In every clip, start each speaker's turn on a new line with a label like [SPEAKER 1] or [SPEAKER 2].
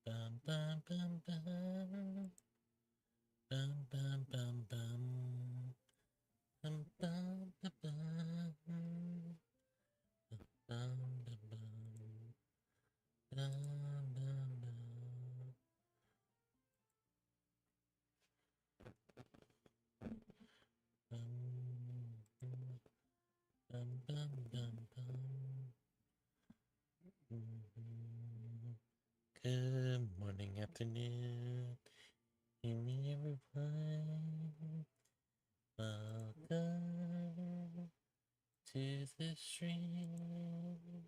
[SPEAKER 1] Bum bum bum bum. Bum bum bum bum. Bum bum bum bum. Bum bum bum. Bum bum bum. Bum bum bum bum. Good morning, afternoon, evening, everyone. Welcome to the stream.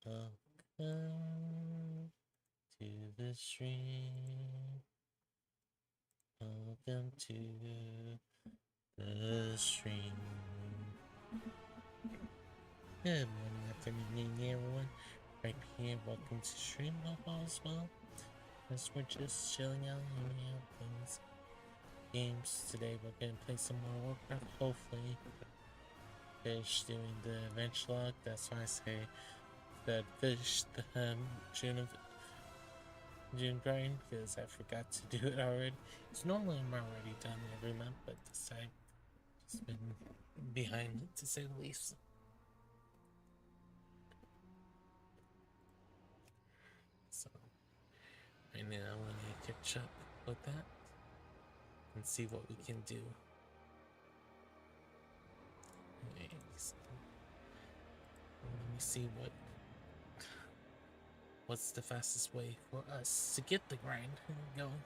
[SPEAKER 1] Welcome to the stream. Welcome to the stream. Good morning, afternoon, everyone. Right here, welcome to stream. Hope all is well. As we're just chilling out, hanging out, things, games. Today we're gonna play some more Warcraft. Hopefully, finish doing the adventure log. That's why I say that finish the June grind, because I forgot to do it already. It's normally I'm already done every month, but this time just been behind it, to say the least. So right now I want to catch up with that and see what we can do. Let me see what's the fastest way for us to get the grind going.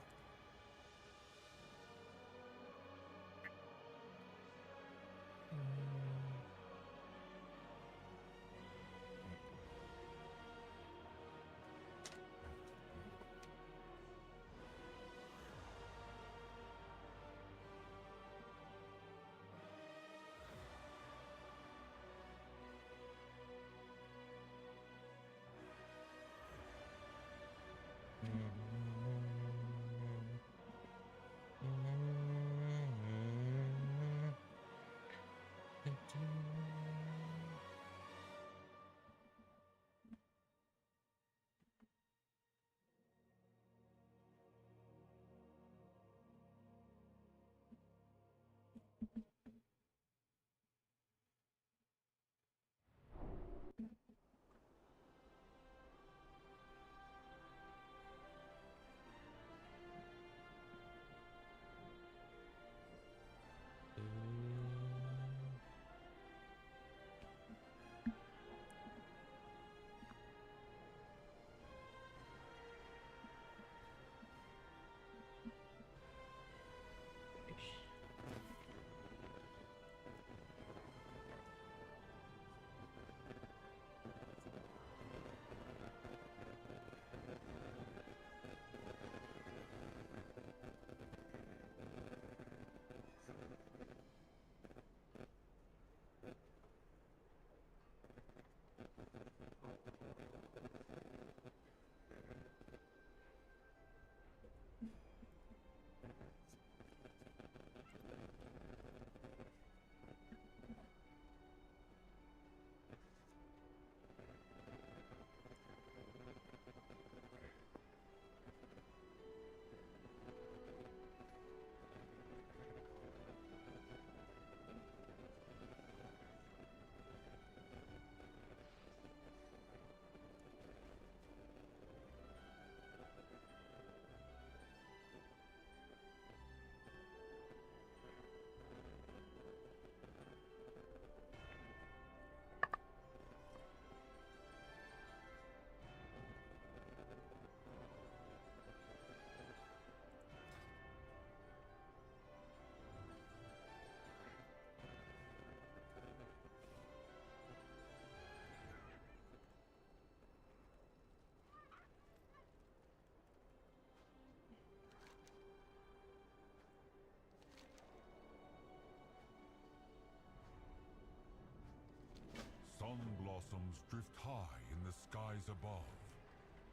[SPEAKER 2] Young blossoms drift high in the skies above.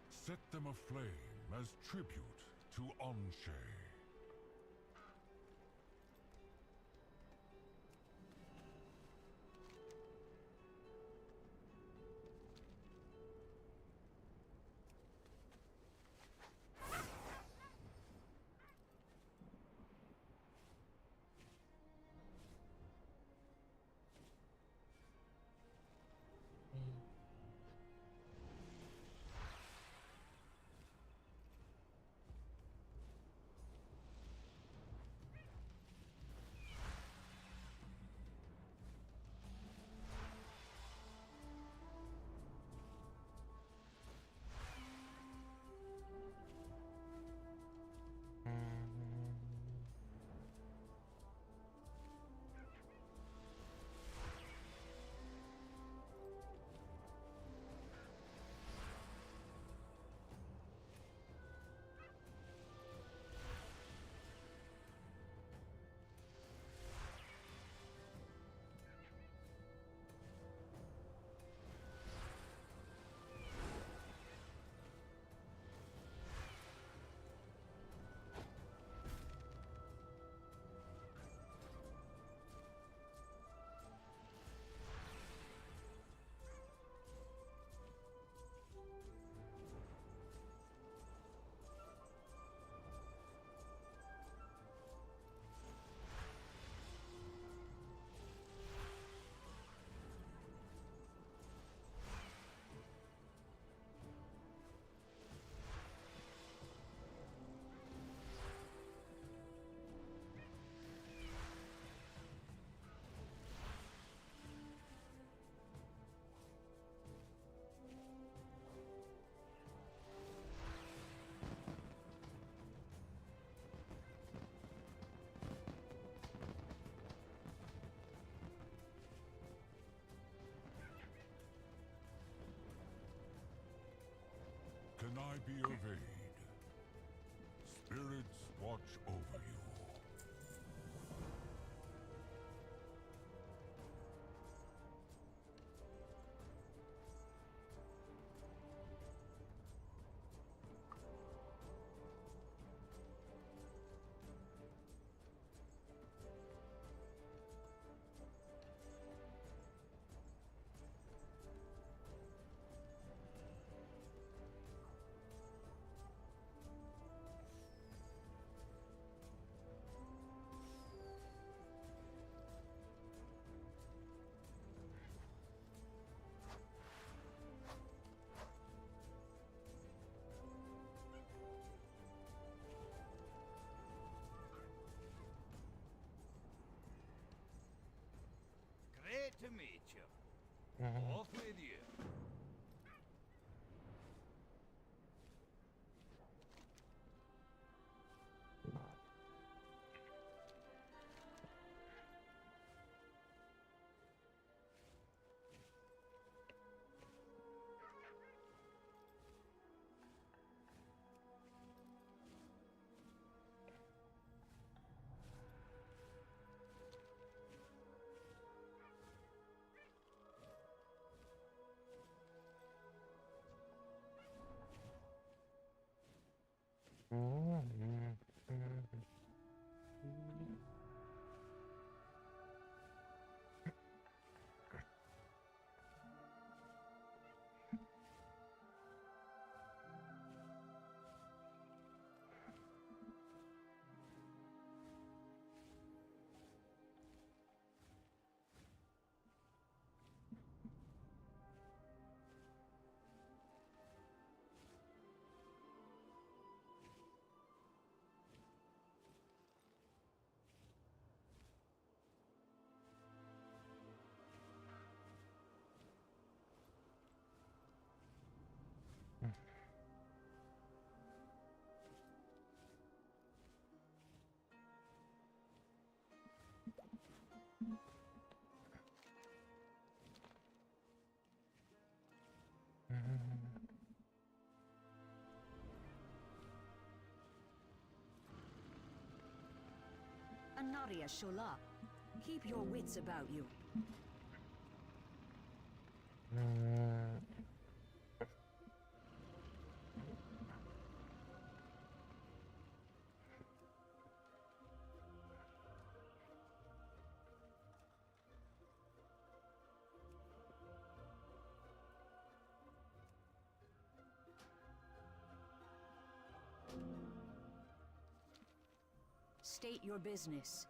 [SPEAKER 2] Set them aflame as tribute to Anshe. Can I be of aid? Spirits watch over you.
[SPEAKER 3] Great to meet you. Off with you.
[SPEAKER 4] Anaria Shola. Keep your wits about you.
[SPEAKER 1] Mm.
[SPEAKER 4] State your business.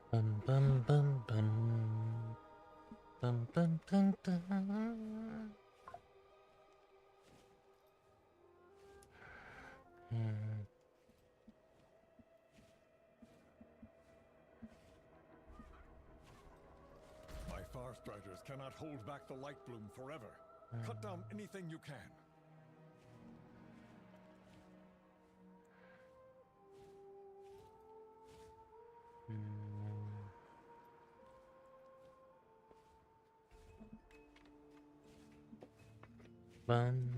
[SPEAKER 1] Bum bum bum bum. Bum bum bum bum.
[SPEAKER 5] My Farstriders cannot hold back the light bloom forever. Cut down anything you can.
[SPEAKER 1] Bum.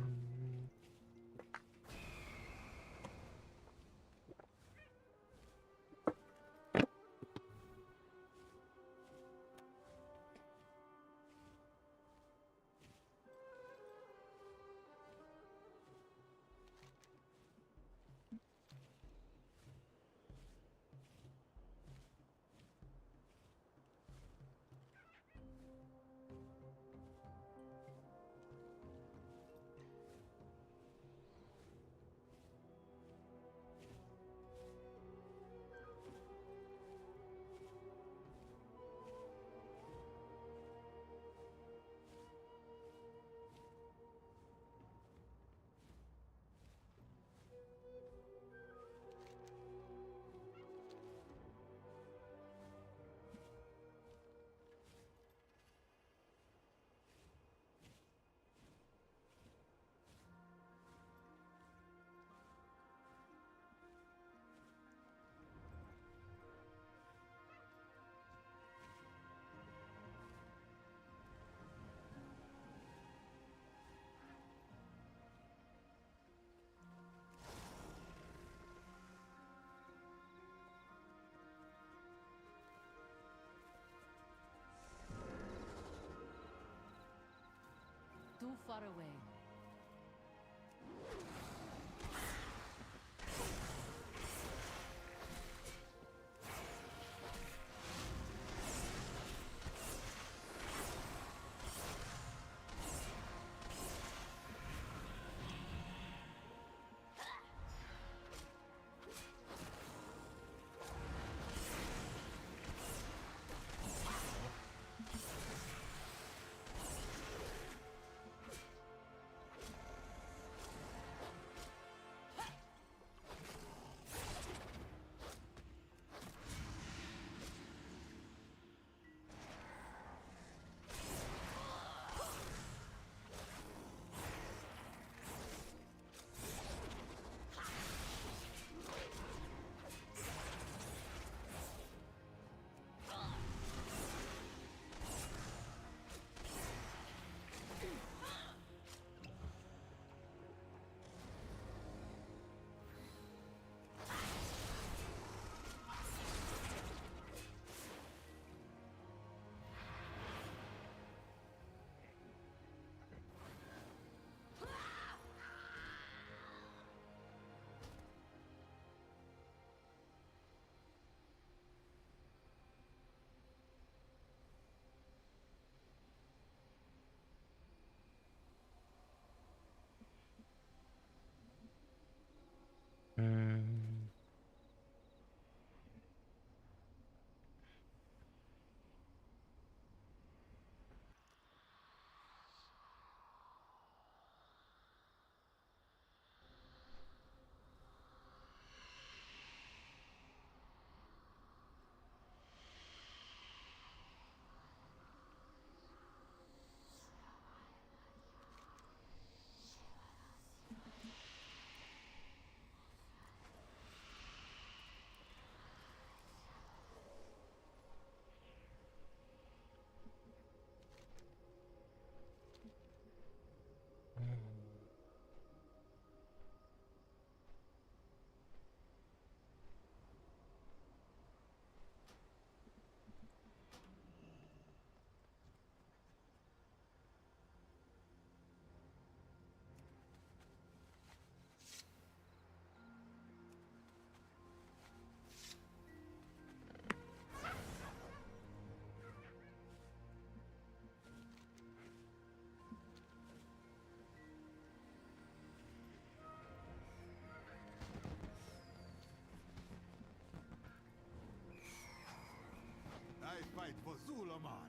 [SPEAKER 4] Too far away.
[SPEAKER 3] I fight for Zulaman.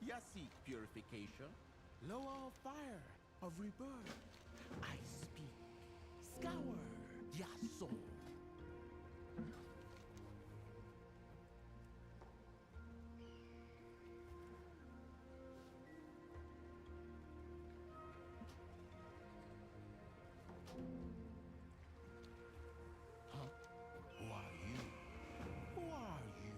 [SPEAKER 6] Ya seek purification? Lower fire of rebirth. I speak. Scour ya soul. Huh? Who are you? Who are you?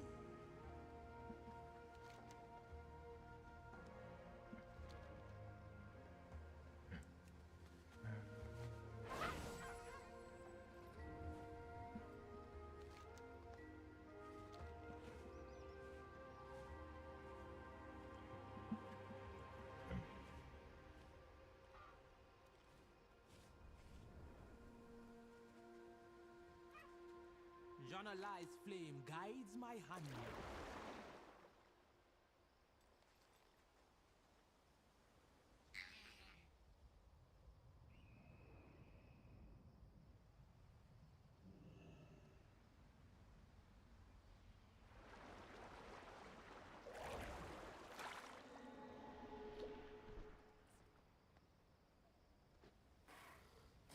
[SPEAKER 6] Janali's flame guides my hand.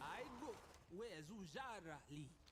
[SPEAKER 6] I go where Zujara leads.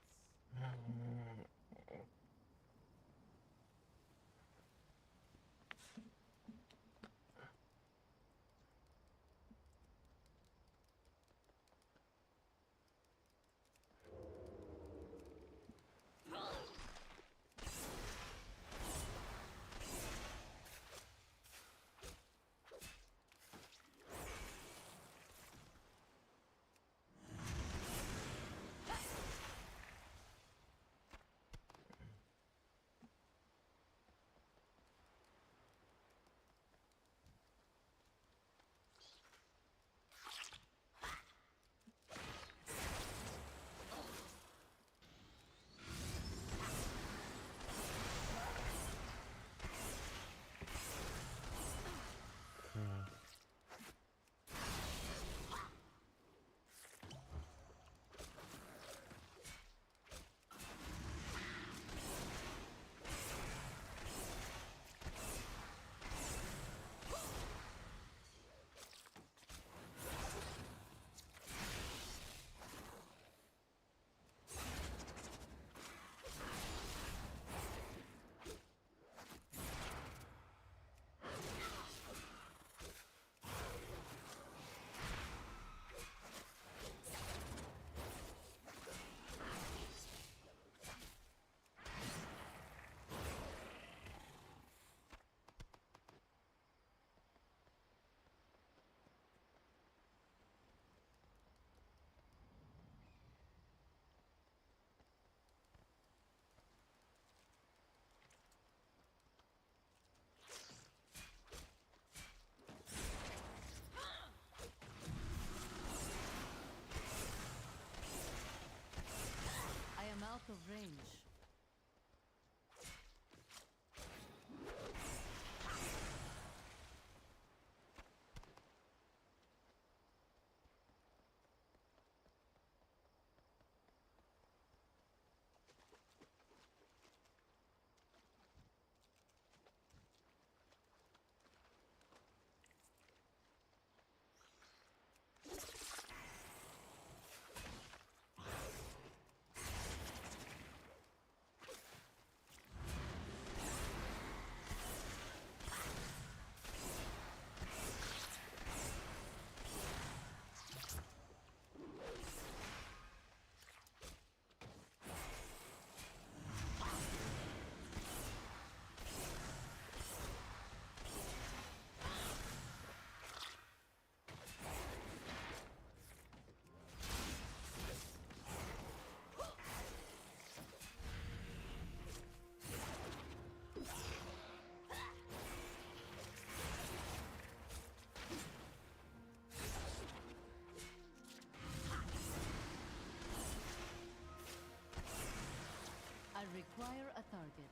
[SPEAKER 4] Acquire a target.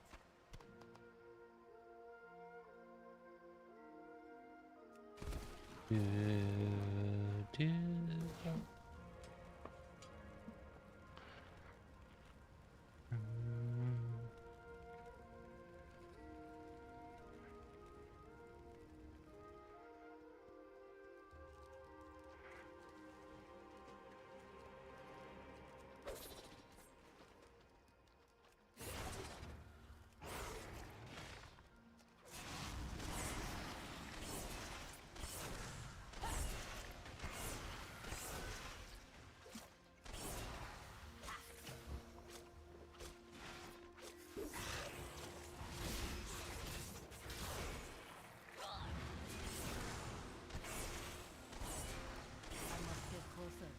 [SPEAKER 1] Do.
[SPEAKER 4] I must get closer.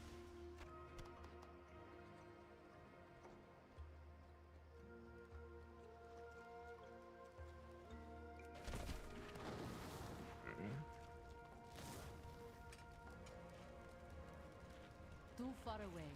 [SPEAKER 4] Too far away.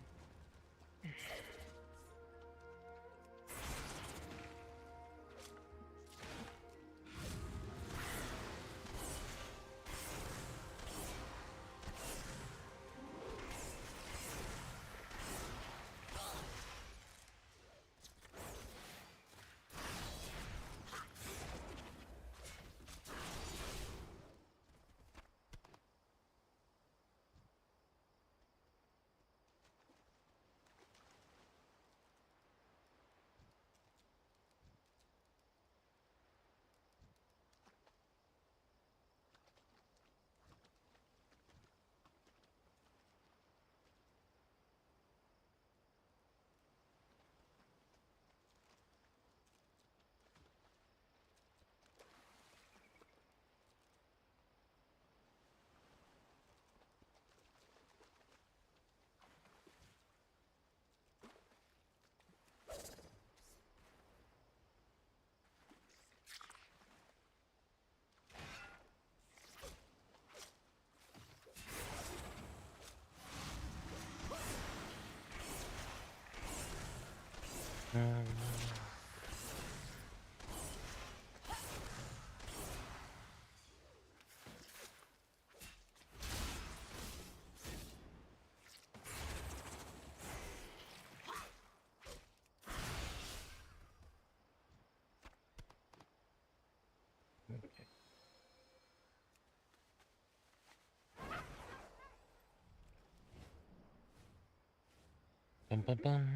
[SPEAKER 4] Bum, bum, bum.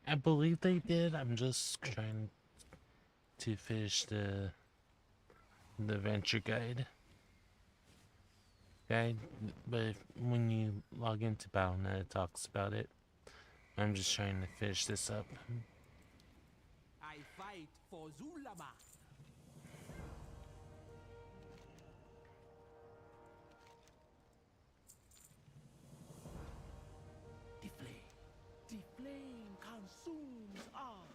[SPEAKER 4] I believe they did. I'm just trying to finish the adventure guide, but when you log into BattleNet, it talks about it. I'm just trying to finish this up.
[SPEAKER 7] I fight for Zulama. The flame consumes all.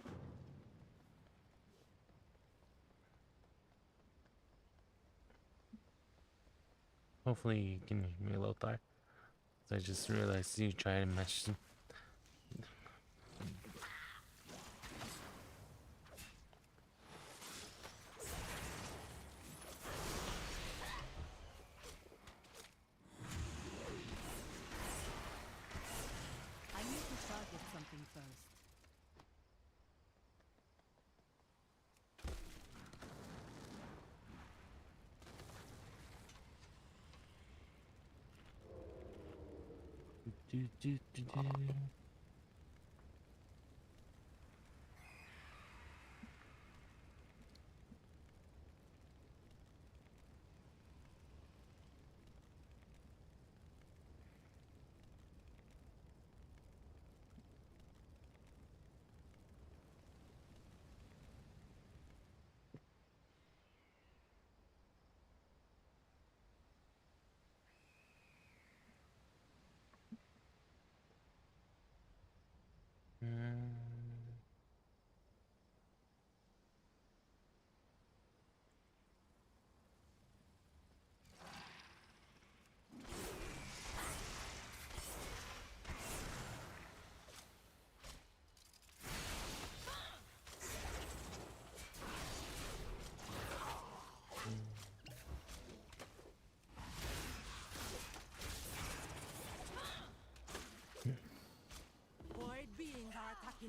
[SPEAKER 1] Hopefully you can hear me, Lothar. I just realized you tried to message him.
[SPEAKER 4] I need to target something first.
[SPEAKER 1] Do.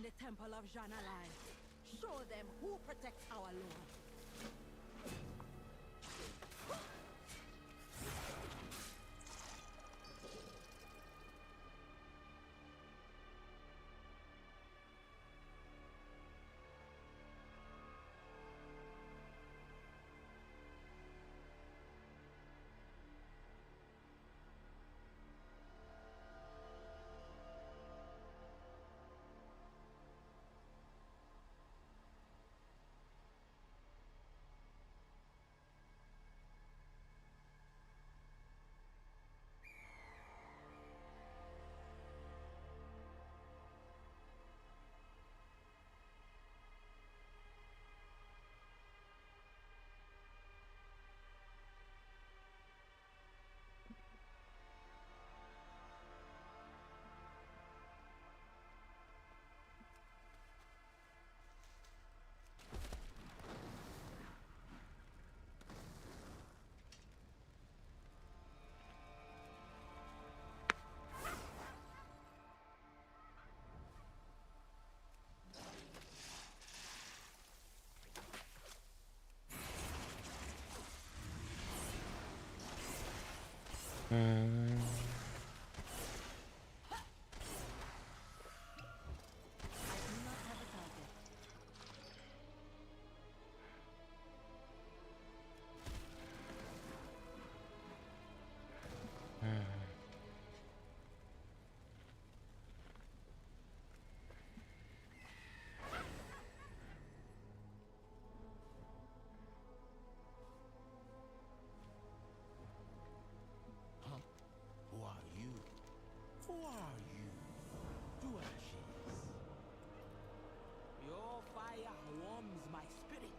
[SPEAKER 8] in the temple of Janalai. Show them who protects our lord.
[SPEAKER 6] Who are you? Who are you? To ashes.
[SPEAKER 7] Your fire warms my spirit.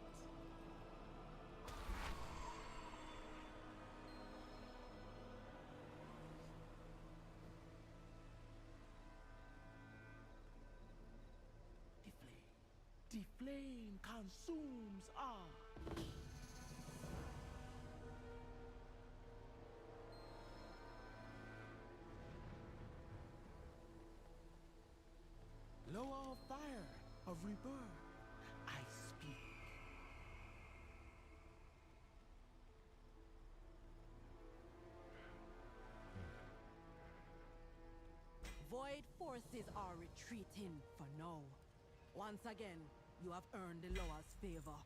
[SPEAKER 7] The flame consumes all. Lower fire of rebirth, I speak.
[SPEAKER 8] Void forces are retreating for now. Once again, you have earned the Loa's favor.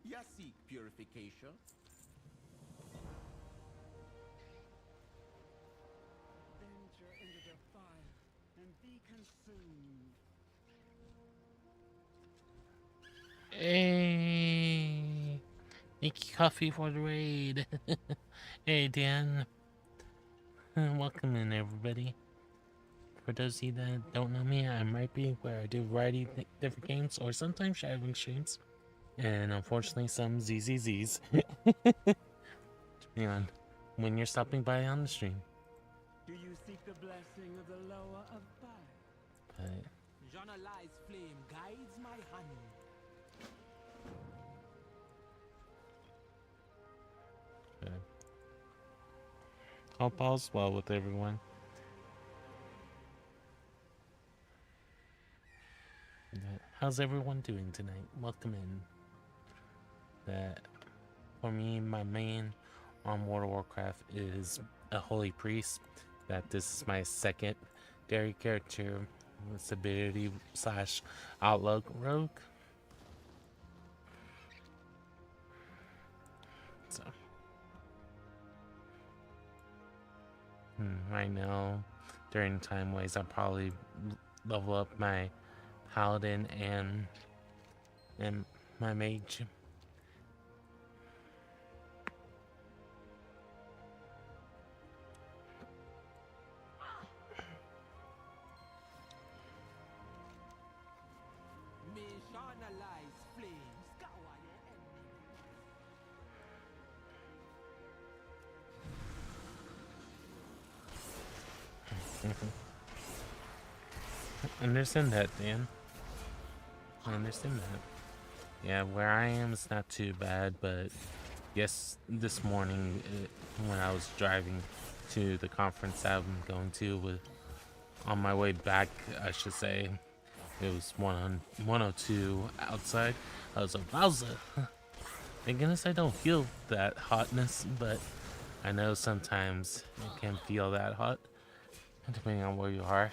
[SPEAKER 6] Ya seek purification?
[SPEAKER 7] Venture into the fire and be consumed.
[SPEAKER 4] Hey, thank you, Coffee, for the raid. Hey, Dan. Welcome in, everybody. For those of you that don't know me, I'm Rhypi, where I do a variety of different games, or sometimes shadowing streams, and unfortunately some ZZZs. Depending on when you're stopping by on the stream.
[SPEAKER 7] Do you seek the blessing of the lower of fire?
[SPEAKER 4] But
[SPEAKER 7] Janalai's flame guides my hand.
[SPEAKER 4] hope all's well with everyone. How's everyone doing tonight? Welcome in. That for me, my main on World of Warcraft is a holy priest. That this is my secondary character, with ability slash outlaw rogue. So right now, during time ways, I'll probably level up my Paladin and my Mage. Understand that, Dan. I understand that. Yeah, where I am is not too bad, but yes, this morning when I was driving to the conference I'm going to, on my way back, I should say, it was 102 outside. I was like, wowza. Thank goodness I don't feel that hotness, but I know sometimes you can feel that hot, depending on where you are.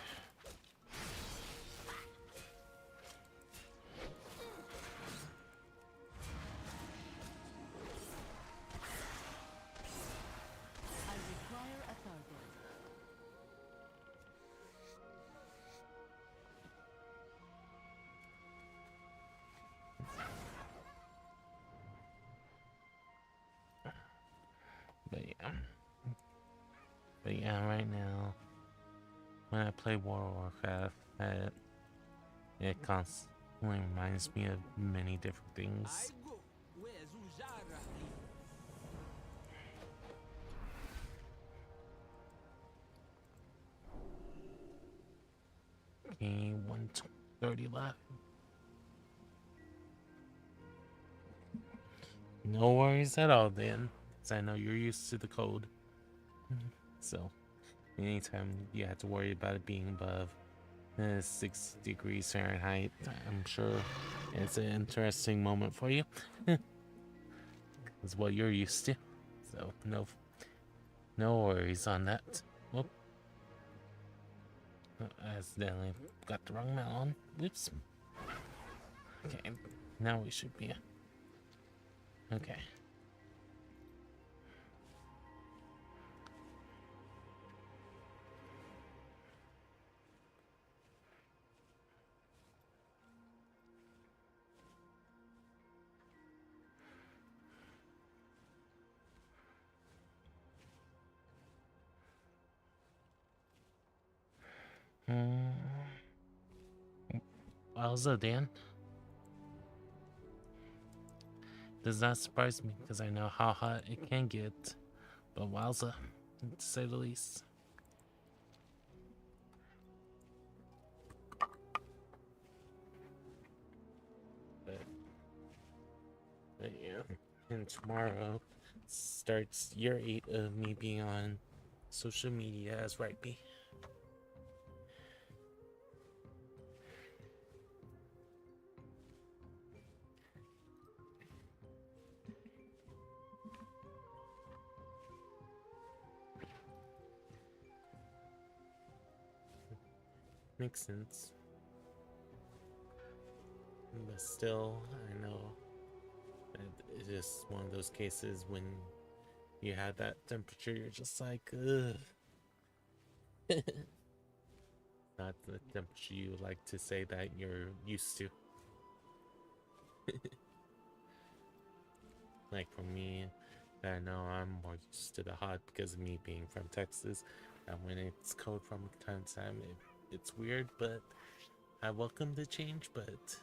[SPEAKER 4] But yeah, right now, when I play World of Warcraft, it constantly reminds me of many different things. Okay, 130 left. No worries at all, then, because I know you're used to the cold. So, anytime you have to worry about it being above 6 degrees Fahrenheit, I'm sure it's an interesting moment for you. It's what you're used to. So, no worries on that. Whoop. I accidentally got the wrong mount on. Whoops. Okay, now we should be. Okay. Wowza, Dan. Does not surprise me because I know how hot it can get, but wowza, to say the least. But yeah, and tomorrow starts year 8 of me being on social media as Rhypi. Makes sense. But still, I know it's just one of those cases when you have that temperature, you're just like, ugh. Not the temperature you like to say that you're used to. Like for me, I know I'm more used to the hot because of me being from Texas. And when it's cold from time to time, it's weird, but I welcome the change. But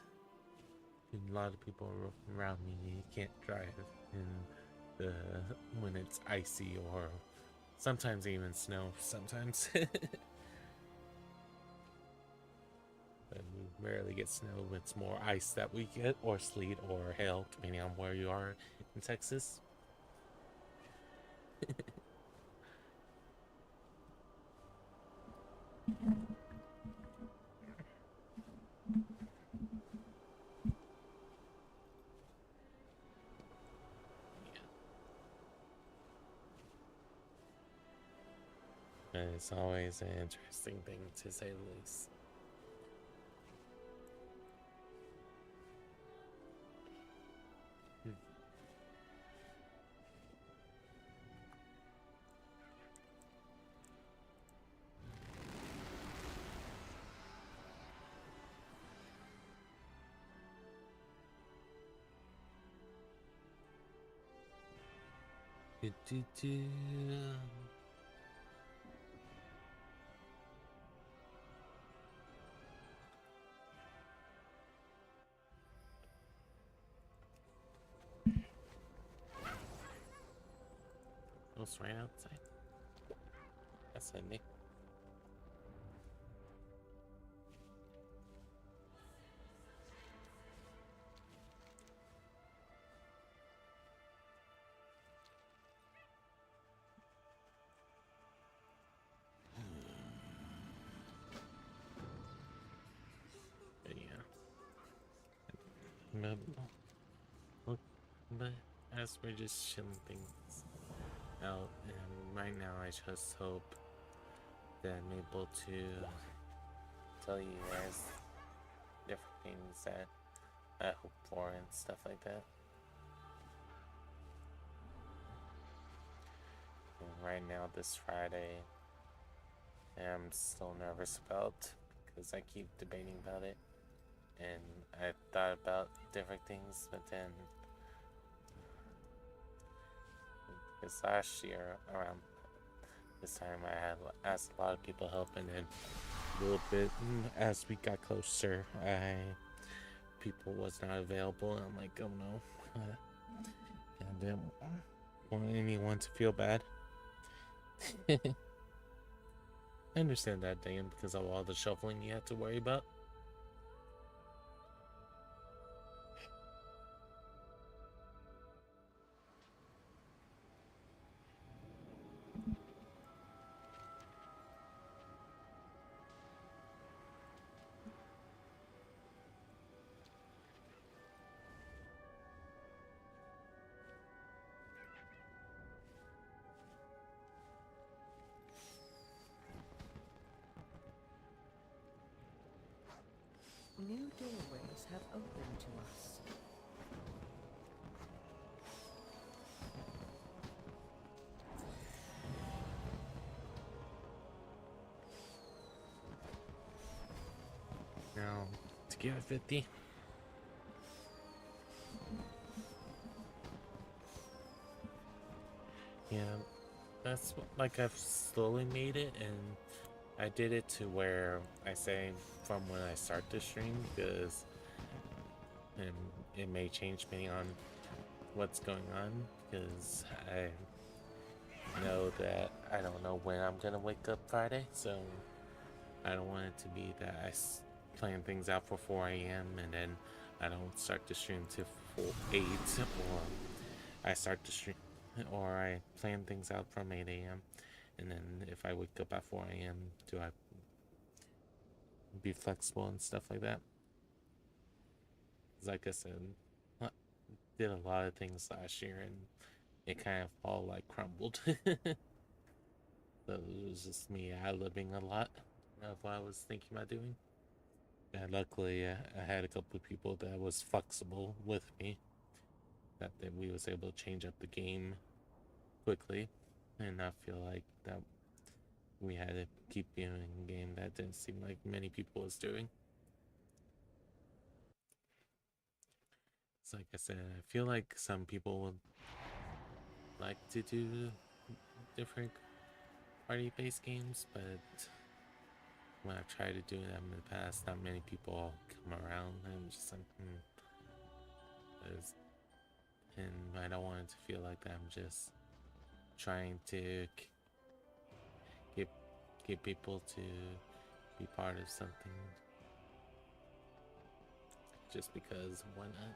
[SPEAKER 4] a lot of people around me can't drive when it's icy or sometimes even snow. Sometimes. But we rarely get snow. It's more ice that we get, or sleet, or hail, depending on where you are in Texas.
[SPEAKER 1] And it's always an interesting thing, to say the least. Do. It's right outside. That's a Nick. But as we're just chilling things out, and right now I just hope that I'm able to tell you guys different things that I hope for and stuff like that. And right now, this Friday, I'm still nervous about because I keep debating about it. And I thought about different things, but then this last year around this time I had asked a lot of people help, and then a little bit as we got closer, people was not available, and I'm like, oh no, and I didn't want anyone to feel bad. I understand that, Dan, because of all the shuffling you have to worry about.
[SPEAKER 9] New doorways have opened to us.
[SPEAKER 1] Now, to give it 50. Yeah, that's like I've slowly made it, and I did it to where I say from when I start the stream, because and it may change depending on what's going on, because I know that I don't know when I'm gonna wake up Friday, so I don't want it to be that I plan things out for 4 a.m. and then I don't start the stream till 8, or I start the stream, or I plan things out from 8 a.m. and then if I wake up at 4 a.m. do I be flexible and stuff like that? Like I said, I did a lot of things last year and it kind of all like crumbled. So it was just me ad-libbing a lot of what I was thinking about doing. And luckily I had a couple of people that was flexible with me, that we was able to change up the game quickly and not feel like that we had to keep doing a game that didn't seem like many people was doing. So like I said, I feel like some people would like to do different party-based games, but when I've tried to do them in the past, not many people come around. I'm just like, and I don't want it to feel like I'm just trying to get people to be part of something just because why not?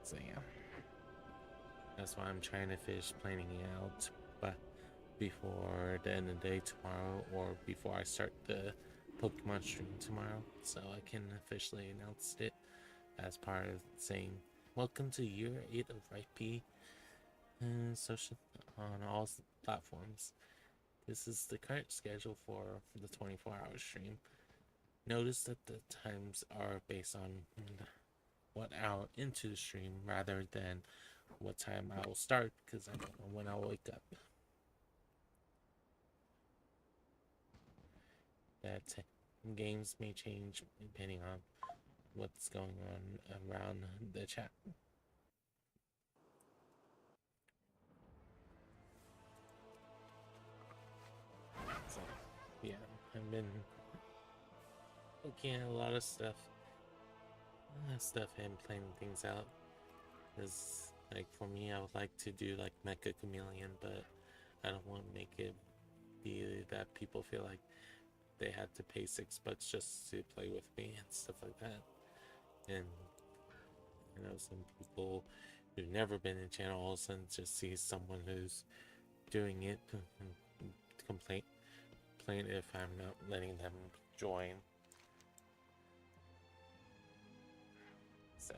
[SPEAKER 1] So yeah, that's why I'm trying to finish planning it out, but before the end of the day tomorrow, or before I start the Pokemon stream tomorrow, so I can officially announce it as part of saying welcome to year 8 of Rhypi social on all platforms. this is the current schedule for the 24-hour stream. Notice that the times are based on what hour into the stream rather than what time I will start, because I don't know when I'll wake up. That games may change depending on what's going on around the chat. So, yeah, I've been looking at a lot of stuff. And planning things out. Because, like, for me, I would like to do, like, Mecha Chameleon, but I don't want to make it be that people feel like they had to pay $6 just to play with me and stuff like that. And, you know, some people who've never been in channel all of a sudden just see someone who's doing it and complain if I'm not letting them join. So,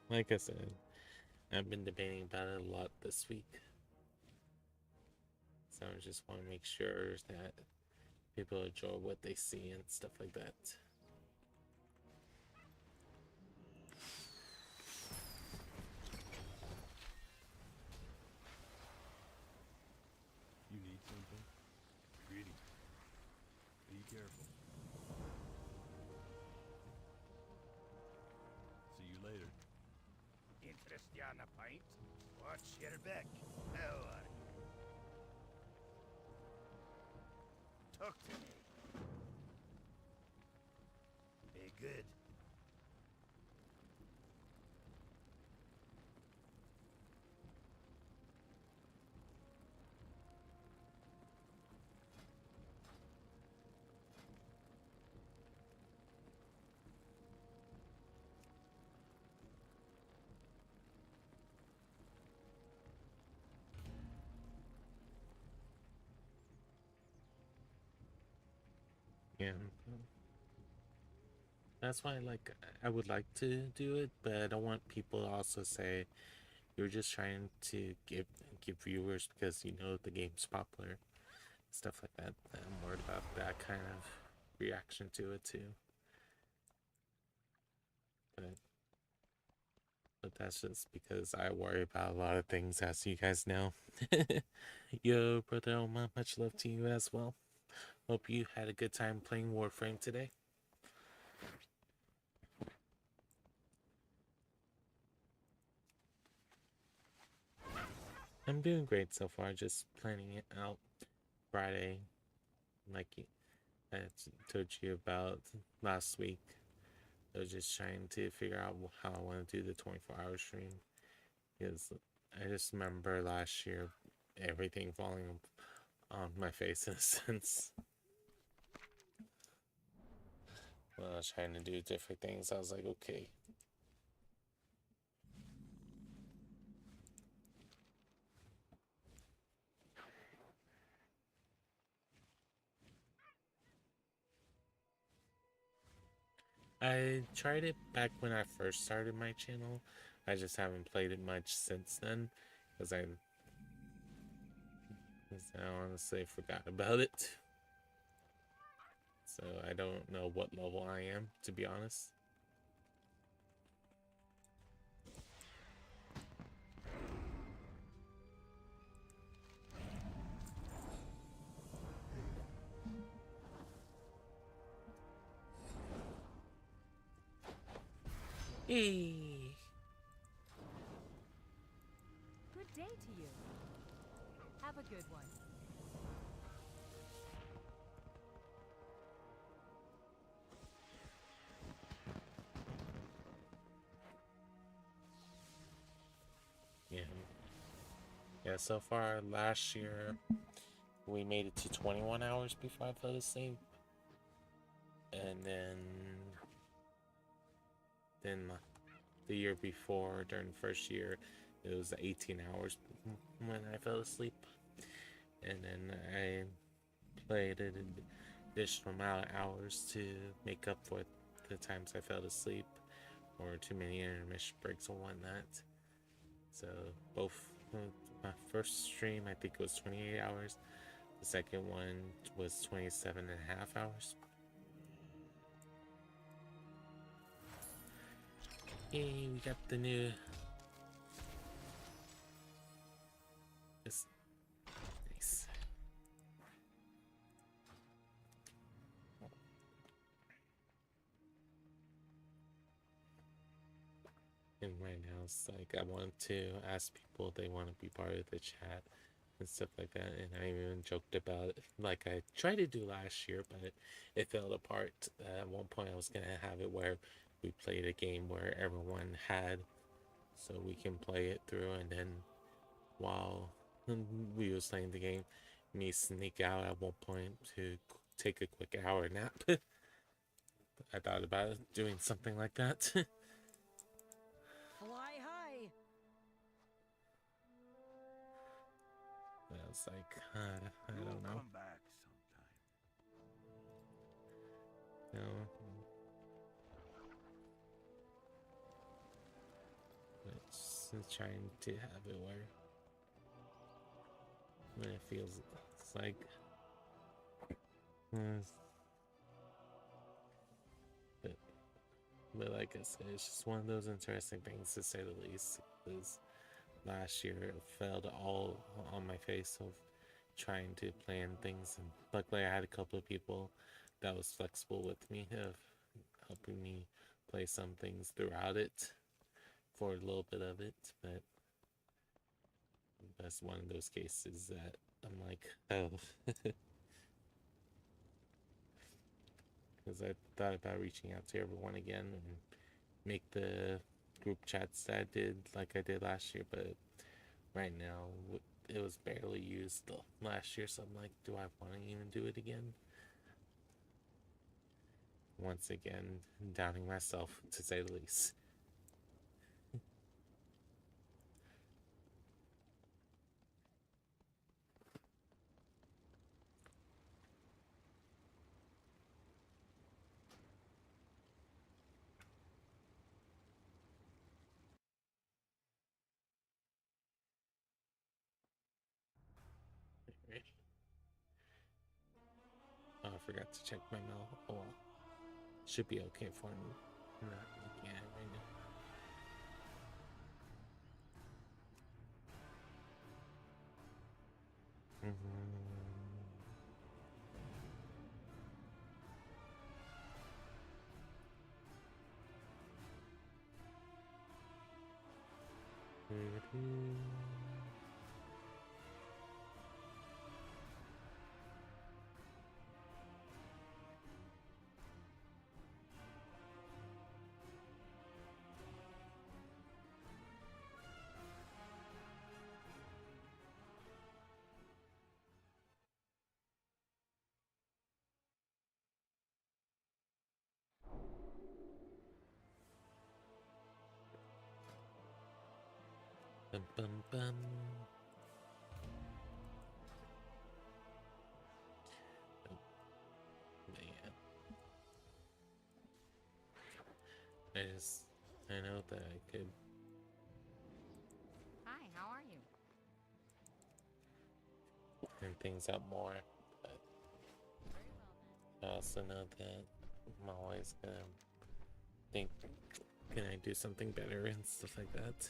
[SPEAKER 1] like I said, I've been debating about it a lot this week. So I just want to make sure that people enjoy what they see and stuff like that.
[SPEAKER 10] You need something? Greetings. Be careful. See you later.
[SPEAKER 3] Interest you on a pint? Watch your back. How are you? Talk to me. Hey, good.
[SPEAKER 1] Yeah. That's why, like, I would like to do it, but I don't want people to also say you're just trying to give viewers because you know the game's popular, stuff like that. I'm worried about that kind of reaction to it too. But that's just because I worry about a lot of things, as you guys know. Yo, brother Oma, much love to you as well. Hope you had a good time playing Warframe today. I'm doing great so far, just planning it out. Friday, like I told you about last week, I was just trying to figure out how I want to do the 24-hour stream. Because I just remember last year, everything falling on my face in a sense. When I was trying to do different things, I was like, okay. I tried it back when I first started my channel. I just haven't played it much since then, because I honestly forgot about it. So I don't know what level I am, to be honest. Hey.
[SPEAKER 11] Good day to you. Have a good one.
[SPEAKER 1] Yeah, so far last year we made it to 21 hours before I fell asleep. And then the year before, during the first year, it was 18 hours when I fell asleep. And then I played an additional amount of hours to make up for the times I fell asleep or too many intermission breaks and whatnot. So both my first stream, I think it was 28 hours. The second one was 27.5 hours. Yay, we got the new... It's nice. And right now it's like I want to ask people if they want to be part of the chat and stuff like that, and I even joked about it like I tried to do last year, but it fell apart. At one point I was gonna have it where we played a game where everyone had, so we can play it through, and then while we was playing the game, me sneak out at one point to take a quick hour nap. I thought about doing something like that.
[SPEAKER 8] Fly high.
[SPEAKER 1] I was like, I don't know.
[SPEAKER 3] Come back sometime.
[SPEAKER 1] No. But just trying to have it where when it feels it's like but like I said, it's just one of those interesting things to say the least. Because last year it fell all on my face of trying to plan things, and luckily I had a couple of people that was flexible with me of helping me play some things throughout it for a little bit of it, but that's one of those cases that I'm like, oh. Because I thought about reaching out to everyone again and make the group chats that I did like I did last year, but right now it was barely used last year, so I'm like, do I want to even do it again? Once again, doubting myself, to say the least. Oh, I forgot to check my mail. Oh well. Should be okay for me. I'm not looking at it right now. Bum, bum, bum. I know that I could.
[SPEAKER 11] Hi, how are you?
[SPEAKER 1] Turn things up more, but I also know that I'm always gonna think, can I do something better and stuff like that.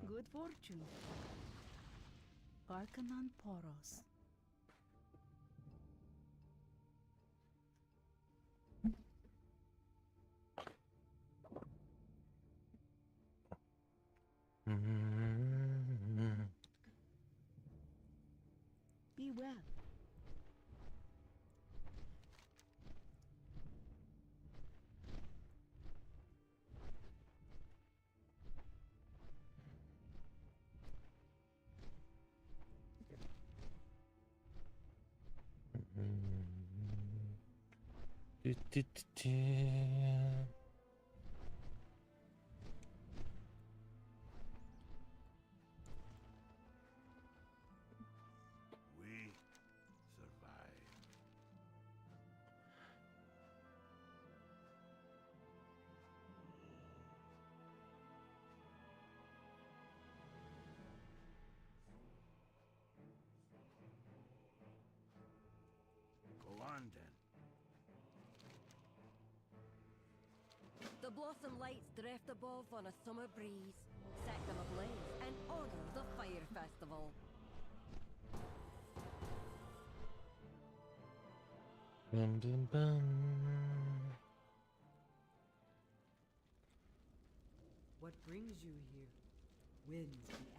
[SPEAKER 9] Good fortune. Arcanon Poros.
[SPEAKER 1] Do, do, do, do.
[SPEAKER 6] We survive. Go on then.
[SPEAKER 8] The blossom lights drift above on a summer breeze. Set them ablaze and honor the fire festival.
[SPEAKER 1] Bum, bum, bum.
[SPEAKER 7] What brings you here? Winds be at your back.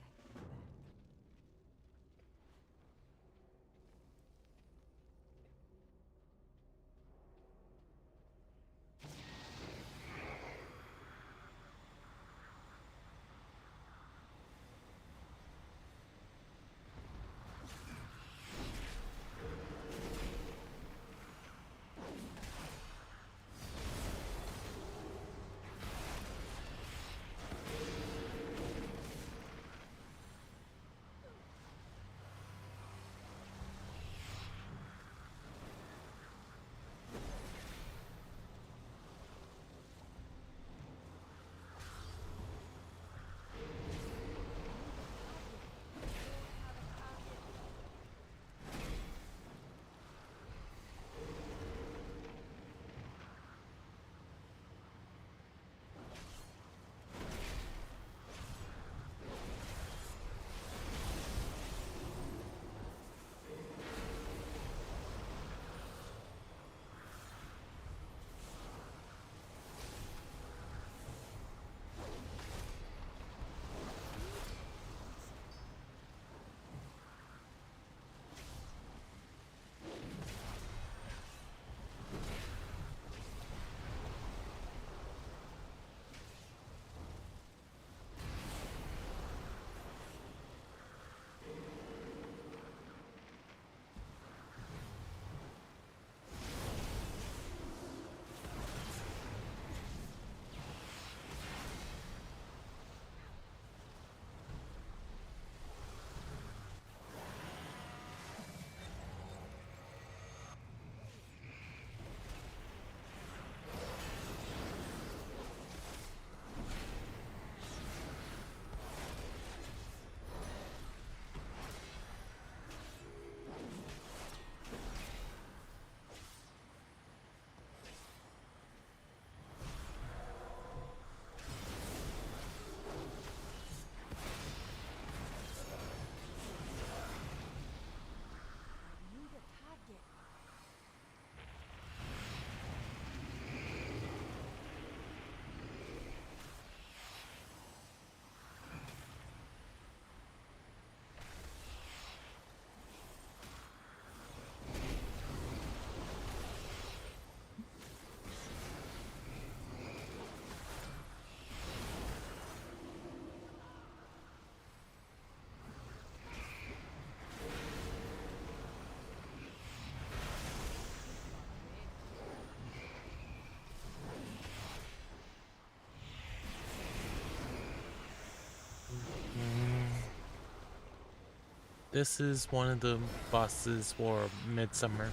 [SPEAKER 1] This is one of the bosses for Midsummer.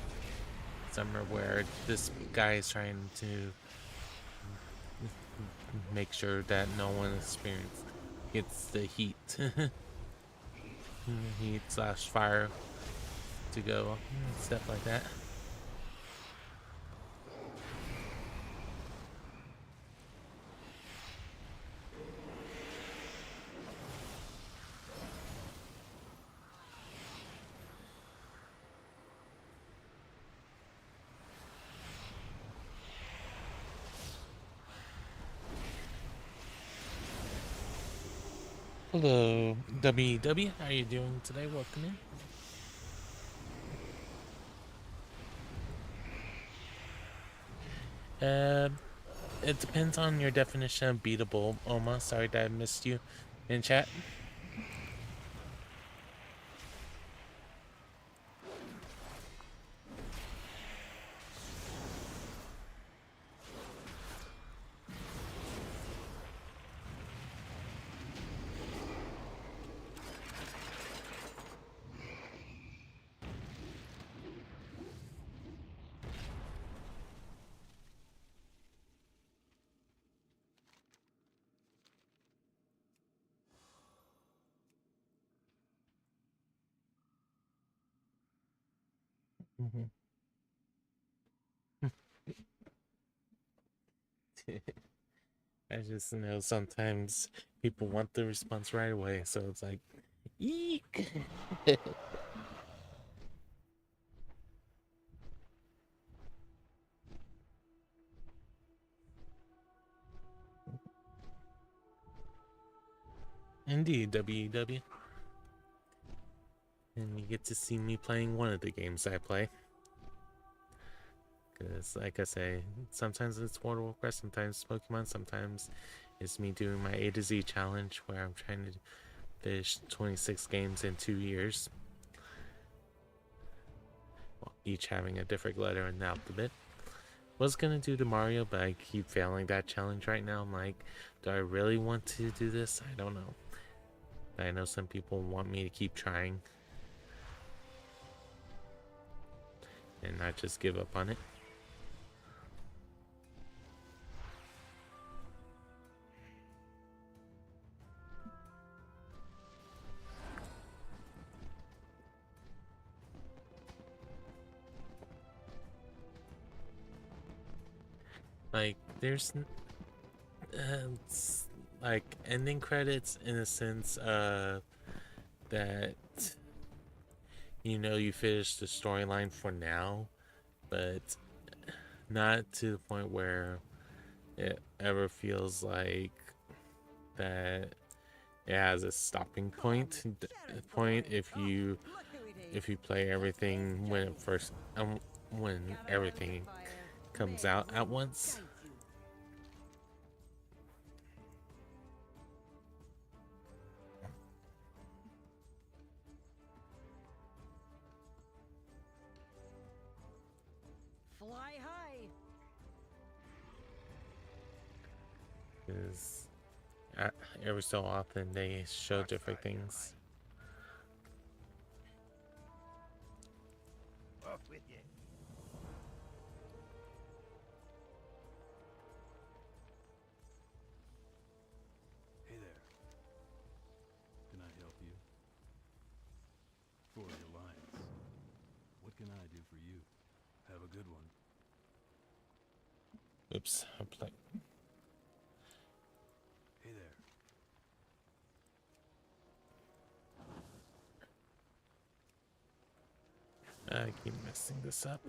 [SPEAKER 1] Summer where this guy is trying to make sure that no one gets the heat. Heat slash fire to go, stuff like that. Hello, WW. How are you doing today? Welcome in. It depends on your definition of beatable, Oma. Sorry that I missed you in chat. Mhm. I just know sometimes people want the response right away, so it's like, eek. Indeed, WEW. And you get to see me playing one of the games I play. Because, like I say, sometimes it's World of Warcraft, sometimes Pokemon, sometimes it's me doing my A to Z challenge where I'm trying to finish 26 games in 2 years. Well, each having a different letter in the alphabet. Was gonna do the Mario, but I keep failing that challenge right now. I'm like, do I really want to do this? I don't know. I know some people want me to keep trying and not just give up on it. Like, there's like ending credits in a sense that you know you finished the storyline for now, but not to the point where it ever feels like that it has a stopping point if you play everything when it first when everything comes out at once.
[SPEAKER 8] Fly high.
[SPEAKER 1] Because every so often they show different things.
[SPEAKER 3] Off with you.
[SPEAKER 10] Hey there. Can I help you? For the Alliance. What can I do for you? Have a good one.
[SPEAKER 1] Oops, I play.
[SPEAKER 10] Hey there.
[SPEAKER 1] I keep messing this up.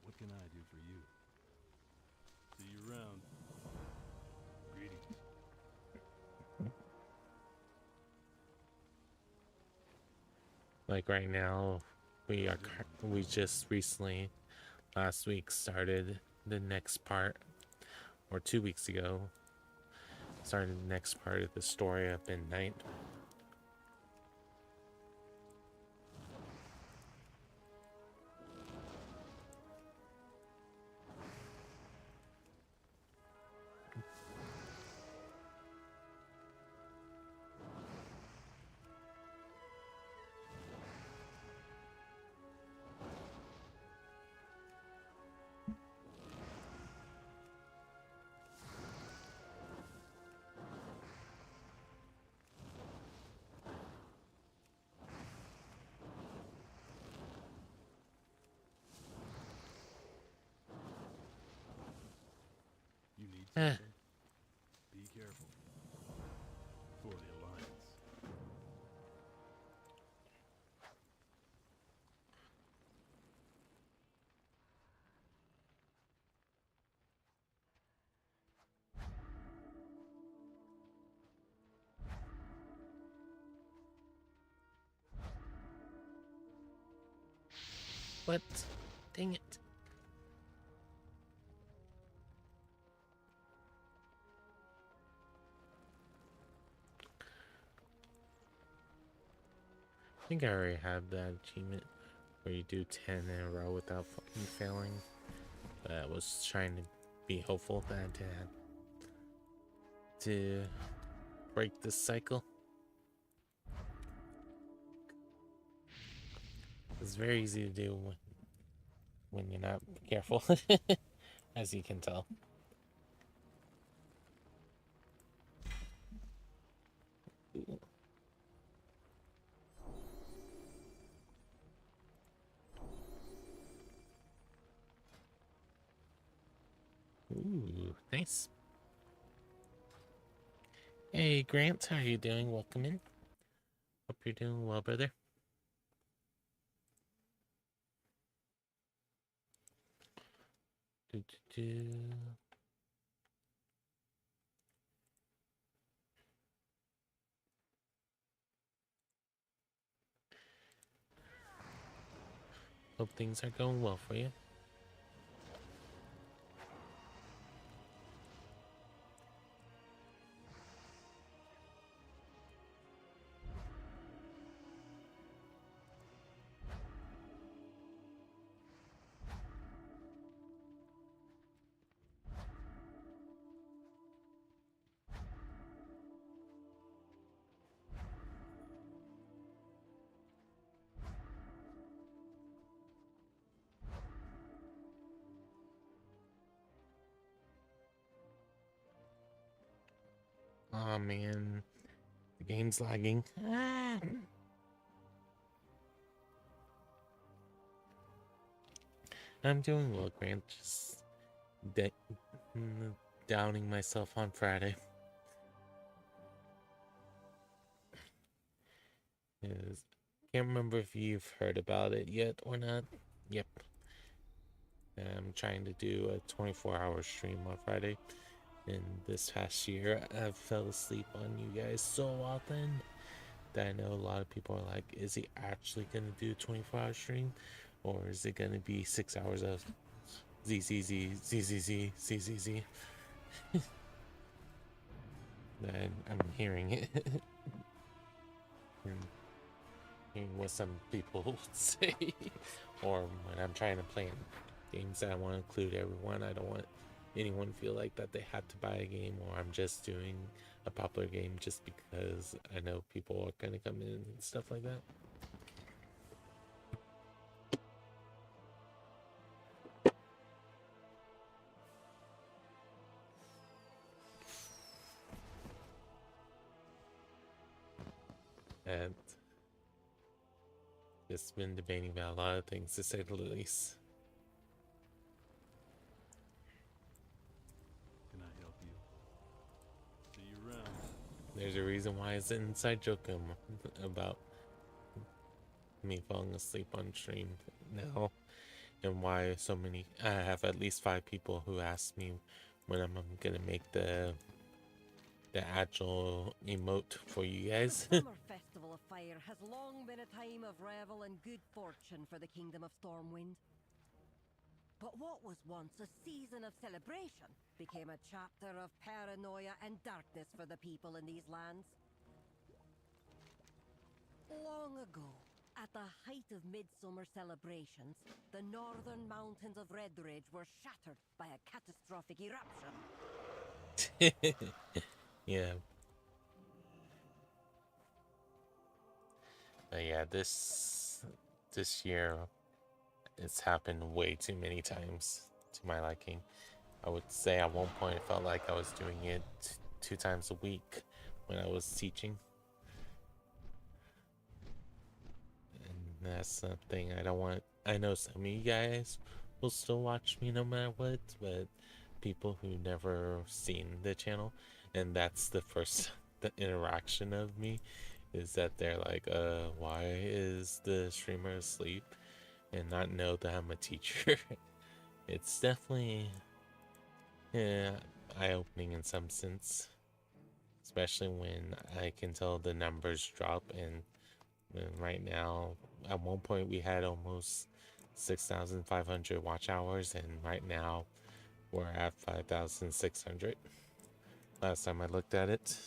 [SPEAKER 10] What can I do for you? See you around. Greetings.
[SPEAKER 1] Like right now, we just recently last week started the next part, or 2 weeks ago started the next part of the story of Midnight.
[SPEAKER 10] You need something? Be careful. For the Alliance.
[SPEAKER 1] What? Dang it. I think I already have that achievement where you do 10 in a row without fucking failing. But I was trying to be hopeful that I had to break this cycle. It's very easy to do when you're not careful, as you can tell. Ooh, nice. Hey, Grant, how are you doing? Welcome in. Hope you're doing well, brother. Hope things are going well for you. Oh man, the game's lagging. I'm doing well, Grant. Just downing myself on Friday. Can't remember if you've heard about it yet or not. Yep. I'm trying to do a 24-hour stream on Friday. And this past year, I fell asleep on you guys so often that I know a lot of people are like, is he actually going to do a 24-hour stream? Or is it going to be 6 hours of ZZZ? And I'm hearing it. Hearing what some people would say. Or when I'm trying to play games that I want to include everyone, I don't want anyone feel like that they have to buy a game, or I'm just doing a popular game just because I know people are going to come in and stuff like that. And just been debating about a lot of things, to say the least.
[SPEAKER 10] Can I help you? See you around.
[SPEAKER 1] There's a reason why it's an inside joke about me falling asleep on stream now, and why I have at least 5 people who ask me when I'm gonna make the actual emote for you guys.
[SPEAKER 8] The Summer Festival of Fire has long been a time of revel and good fortune for the Kingdom of Stormwind. But what was once a season of celebration became a chapter of paranoia and darkness for the people in these lands. Long ago, at the height of midsummer celebrations, the northern mountains of Redridge were shattered by a catastrophic eruption.
[SPEAKER 1] Yeah. But yeah, this year it's happened way too many times to my liking. I would say at one point it felt like I was doing it 2 times a week when I was teaching. And that's something I don't want. I know some of you guys will still watch me no matter what, but people who never seen the channel, and that's the first interaction of me, is that they're like, why is the streamer asleep, and not know that I'm a teacher. It's definitely eye-opening in some sense, especially when I can tell the numbers drop. And right now, at one point we had almost 6,500 watch hours, and right now we're at 5,600 last time I looked at it.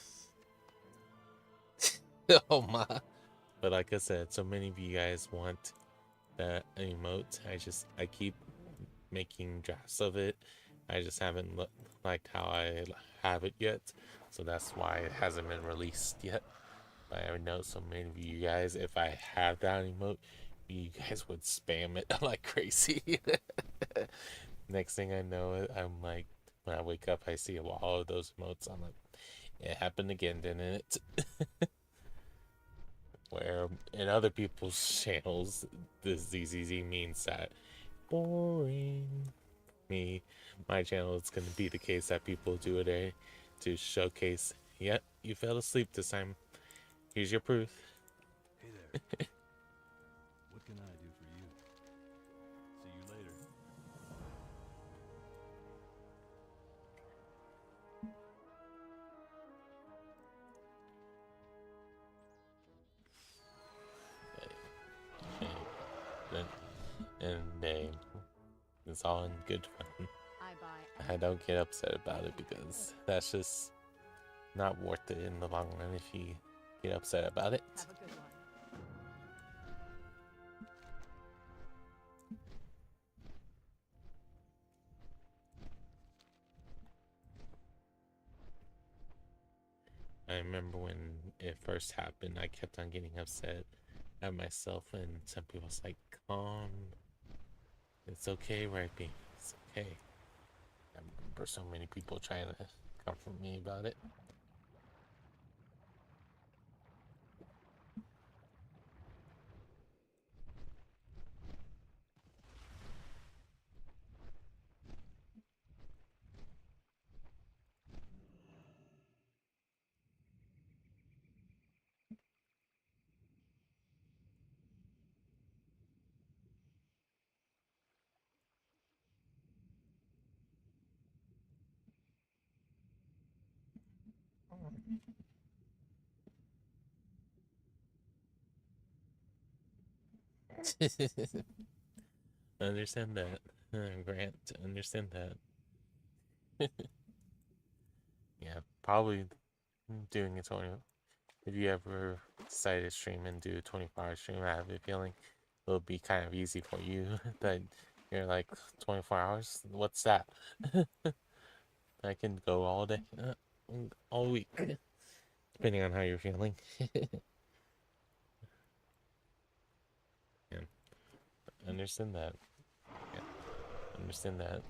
[SPEAKER 1] Oh my. But like I said, so many of you guys want that emote. I keep making drafts of it. I just haven't liked how I have it yet, so that's why it hasn't been released yet. But I know so many of you guys, if I have that emote, you guys would spam it like crazy. Next thing I know, I'm like, when I wake up, I see a wall of those emotes. I'm like, it happened again, didn't it? Where in other people's channels, the ZZZ means that boring. My channel, it's going to be the case that people do it to showcase, yep, you fell asleep this time. Here's your proof.
[SPEAKER 10] Hey there. What can I do for you? See you later.
[SPEAKER 1] And it's all in good fun. I don't get upset about it because that's just not worth it in the long run if you get upset about it.
[SPEAKER 11] Have a good one.
[SPEAKER 1] I remember when it first happened, I kept on getting upset at myself, and some people was like, calm. It's okay, Rhypi. It's okay. I remember so many people trying to comfort me about it. Understand that, Grant. Understand that. Yeah, probably doing a 20. If you ever decide to stream and do a 24-hour stream, I have a feeling it'll be kind of easy for you. That you're like 24 hours. What's that? I can go all day, all week, depending on how you're feeling. Yeah, understand that. Yeah, understand that.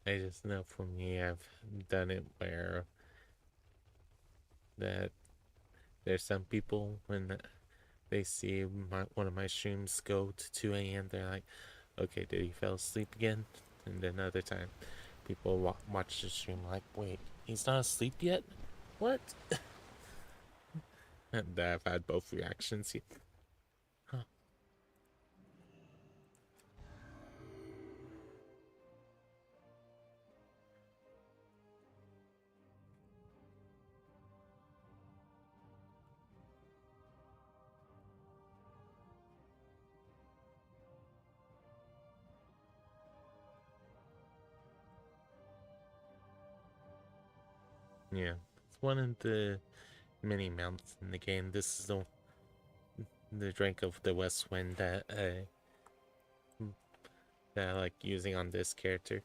[SPEAKER 1] I just know for me, I've done it where that there's some people when they see one of my streams go to 2 a.m., they're like, okay, did he fell asleep again? And then other time, people watch the stream like, wait, he's not asleep yet? What? And I've had both reactions. Huh. Yeah, it's one of the many mounts in the game. This is the drink of the West Wind that that I like using on this character,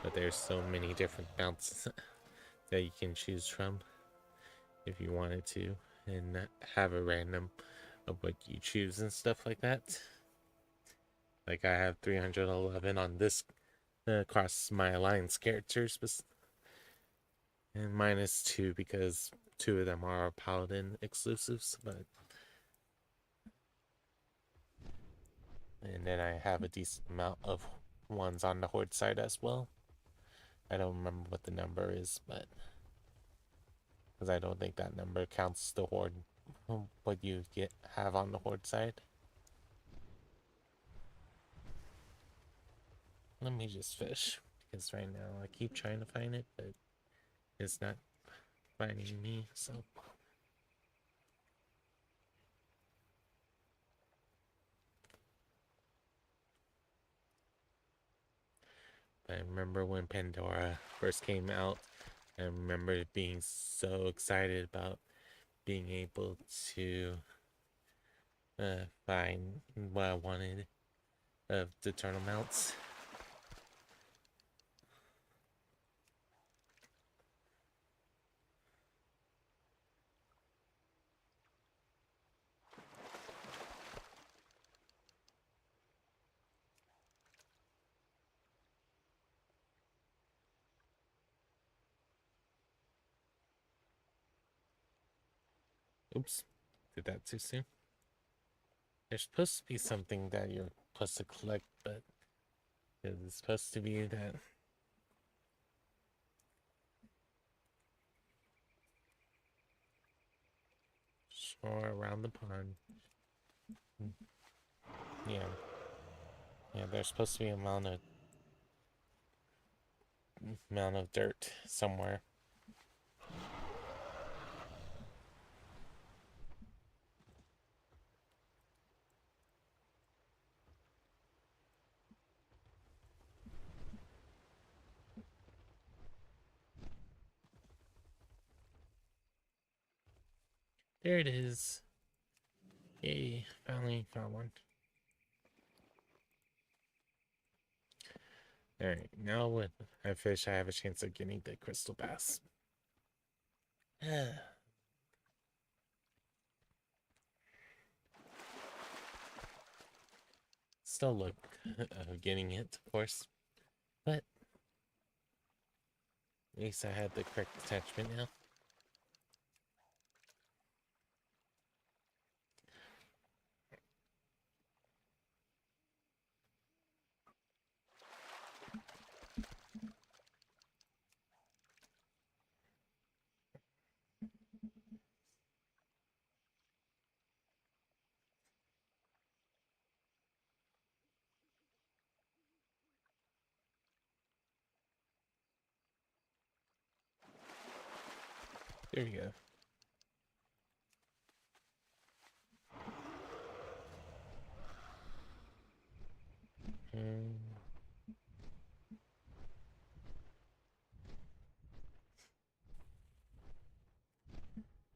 [SPEAKER 1] but there's so many different mounts that you can choose from if you wanted to, and have a random of what you choose and stuff like that. Like I have 311 on this across my alliance characters, and minus 2 because 2 of them are Paladin exclusives, but and then I have a decent amount of ones on the Horde side as well. I don't remember what the number is, but because I don't think that number counts the Horde, what you have on the Horde side. Let me just fish, because right now I keep trying to find it, but it's not finding me, so. I remember when Pandora first came out, I remember being so excited about being able to find what I wanted of the turtle mounts. Oops, did that too soon? There's supposed to be something that you're supposed to collect, but it's supposed to be that shore around the pond. Yeah. Yeah, there's supposed to be an amount of dirt somewhere. There it is. Yay, finally found one. Alright, now when I fish, I have a chance of getting the crystal bass. Still look getting it, of course. But at least I had the correct attachment now. There you go.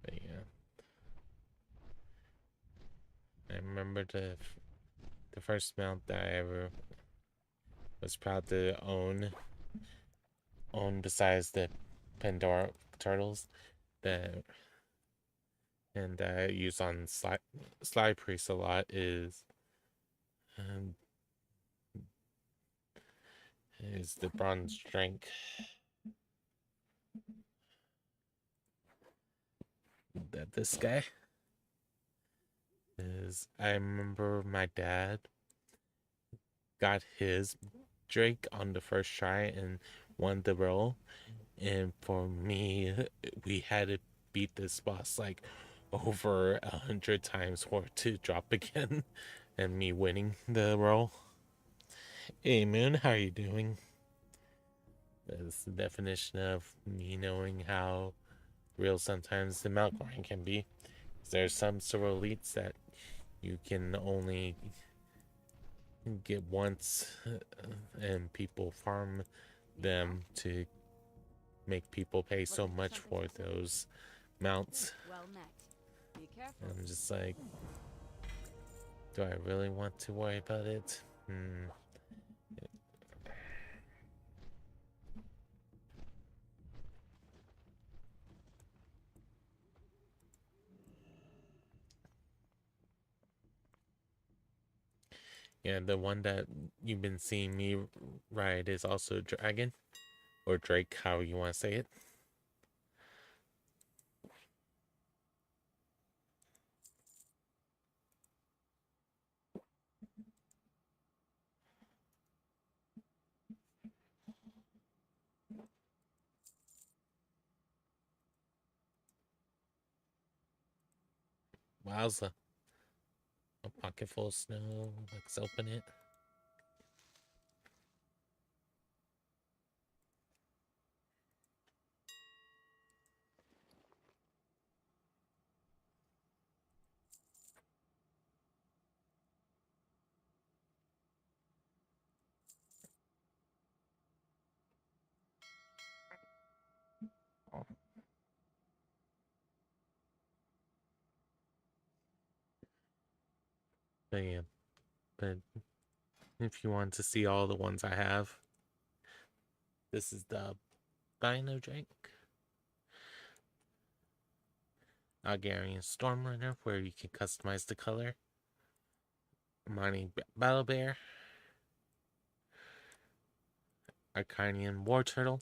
[SPEAKER 1] But yeah, I remember the first mount that I ever was proud to own besides the Pandora turtles that and that I use on Slypriest a lot is the bronze drink. That this guy is. I remember my dad got his drake on the first try and won the roll, and for me, we had to beat this boss like over 100 times for it to drop again, and me winning the roll. Hey Moon, how are you doing? That's the definition of me knowing how real sometimes the mount grind can be. There's some solo elites that you can only get once, and people farm them to make people pay so much for those mounts.
[SPEAKER 11] Well met. Be careful.
[SPEAKER 1] I'm just like, do I really want to worry about it? Yeah, the one that you've been seeing me ride is also Dragon. Or Drake, however you want to say it. Wowza. A pocket full of snow. Let's open it. But yeah, but if you want to see all the ones I have, this is the Dino Drake. Algarian Stormrunner, where you can customize the color. Mining Battle Bear. Arcanian War Turtle.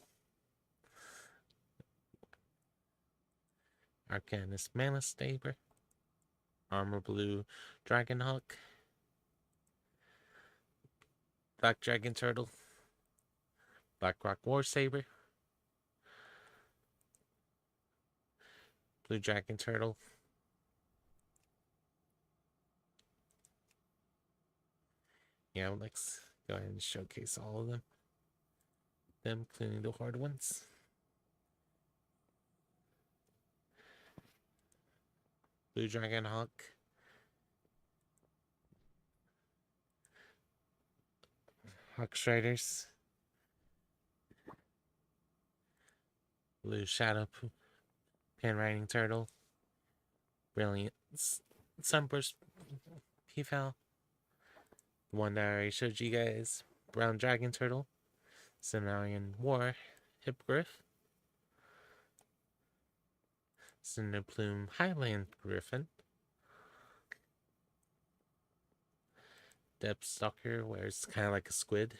[SPEAKER 1] Arcanus Mana Saber. Armor Blue Dragonhawk. Black Dragon Turtle. Blackrock War Saber. Blue Dragon Turtle. Yeah, let's go ahead and showcase all of them. Including the hard ones. Blue Dragon Hawk. Hawk Striders. Blue Shadow Pan Riding Turtle. Brilliant Sunburst Peafowl. The one that I already showed you guys. Brown Dragon Turtle. Cenarian War Hippogriff. Cinderplume Highland Griffin. Depth Stalker, where it's kind of like a squid.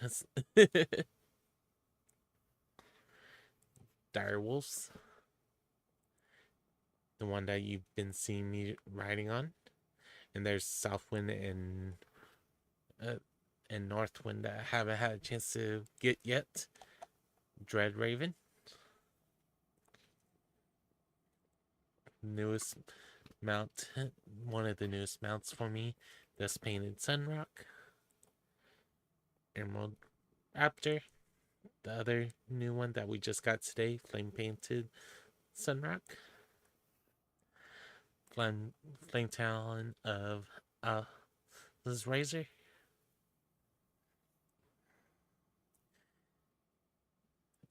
[SPEAKER 1] Dire Wolves. The one that you've been seeing me riding on. And there's Southwind and Northwind that I haven't had a chance to get yet. Dread Raven. Newest mount, one of the newest mounts for me. This Painted Sunrock. Emerald Raptor. The other new one that we just got today, Flame Painted Sunrock. Flame Talon of this Razor.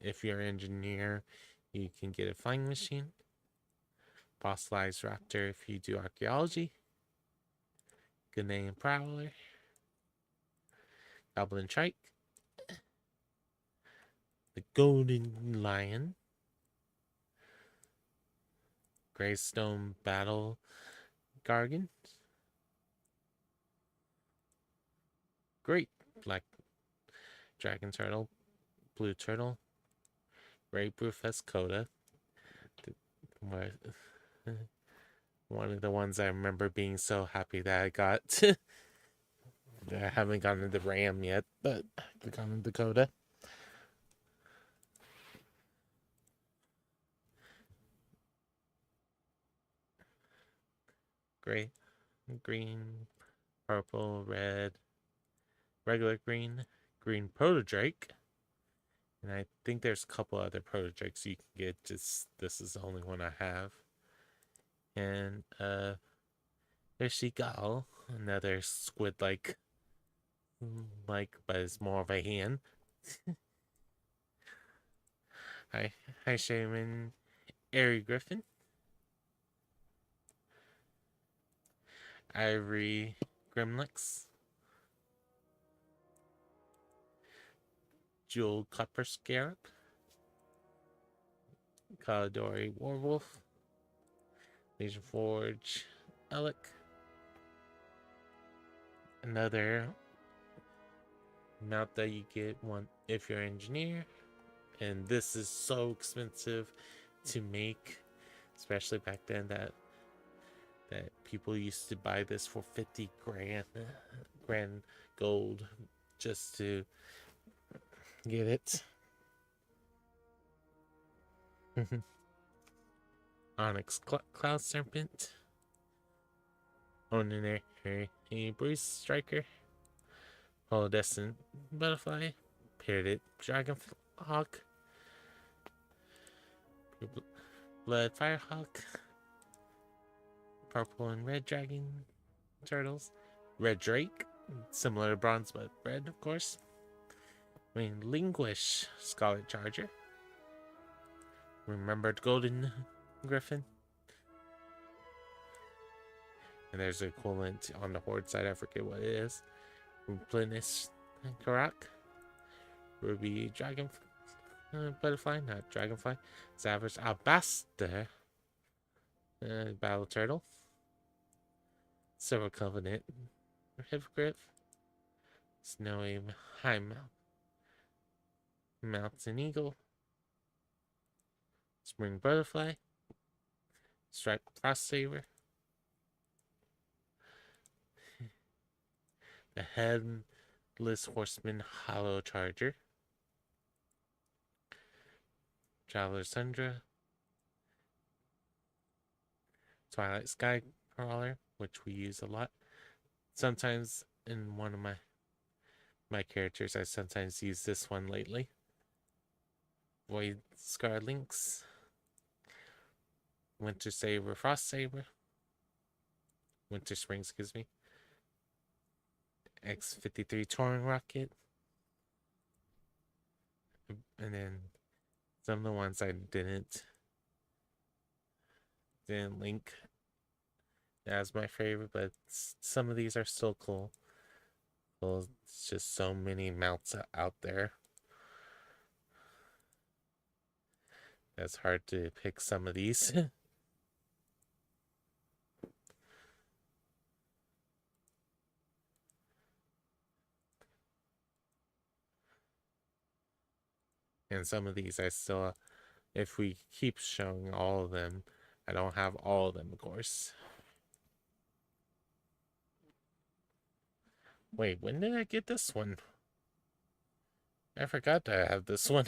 [SPEAKER 1] If you're an engineer, you can get a flying machine. Fossilized Raptor if you do archaeology. Ghanaian Prowler. Goblin Trike. The Golden Lion. Greystone Battle Gargan. Great Black Dragon Turtle. Blue Turtle. Ray Brufus Coda. One of the ones I remember being so happy that I got. I haven't gotten the RAM yet, but I've gotten the Coda. Gray, green, purple, red, regular green, green Proto Drake. And I think there's a couple other Proto Drakes you can get. Just this is the only one I have. And there's Seagull, another squid-like, but it's more of a hand. Hi, Shaman, Airy Griffin, Ivory Grimlix, Jewel Copper Scarab, Caladori Warwolf, Legion Forge Alec, another mount that you get one if you're an engineer, and this is so expensive to make, especially back then that people used to buy this for 50 grand gold just to get it. Onyx Cloud Serpent, Ordinary Breeze Striker, Holodescent Butterfly, Bearded Dragon Hawk, Blood Firehawk, Purple and Red Dragon Turtles, Red Drake, similar to Bronze but red, of course. Linguish Scarlet Charger, Remembered Golden Griffin, and there's an equivalent on the Horde side, I forget what it is. Replenish Karak, Ruby Dragon Butterfly, not Dragonfly, Savage Albaster, Battle Turtle, Silver Covenant, Hippogriff, Snowy High Mountain Eagle, Spring Butterfly, Striped Frost Saber, the Headless Horseman Hollow Charger, Traveler Sundra, Twilight Sky Crawler, which we use a lot. Sometimes in one of my characters, I sometimes use this one lately. Void Scar Lynx, Winter Saber, Frost Saber, Winter Spring, excuse me, X-53 Touring Rocket, and then some of the ones I didn't link as my favorite, but some of these are still cool. Well, it's just so many mounts out there. It's hard to pick some of these. And some of these I still, if we keep showing all of them, I don't have all of them, of course. Wait, when did I get this one? I forgot that I have this one.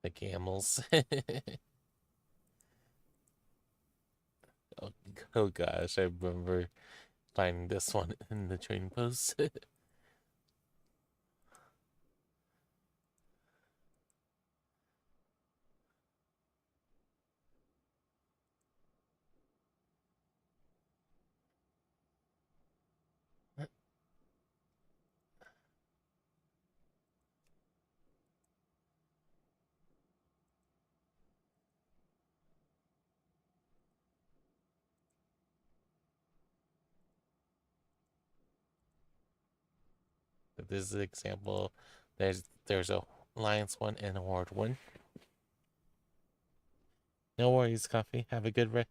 [SPEAKER 1] The camels. Oh gosh, I remember finding this one in the trading post. This is an example. There's a Alliance one and a Horde one. No worries, Coffee. Have a good rest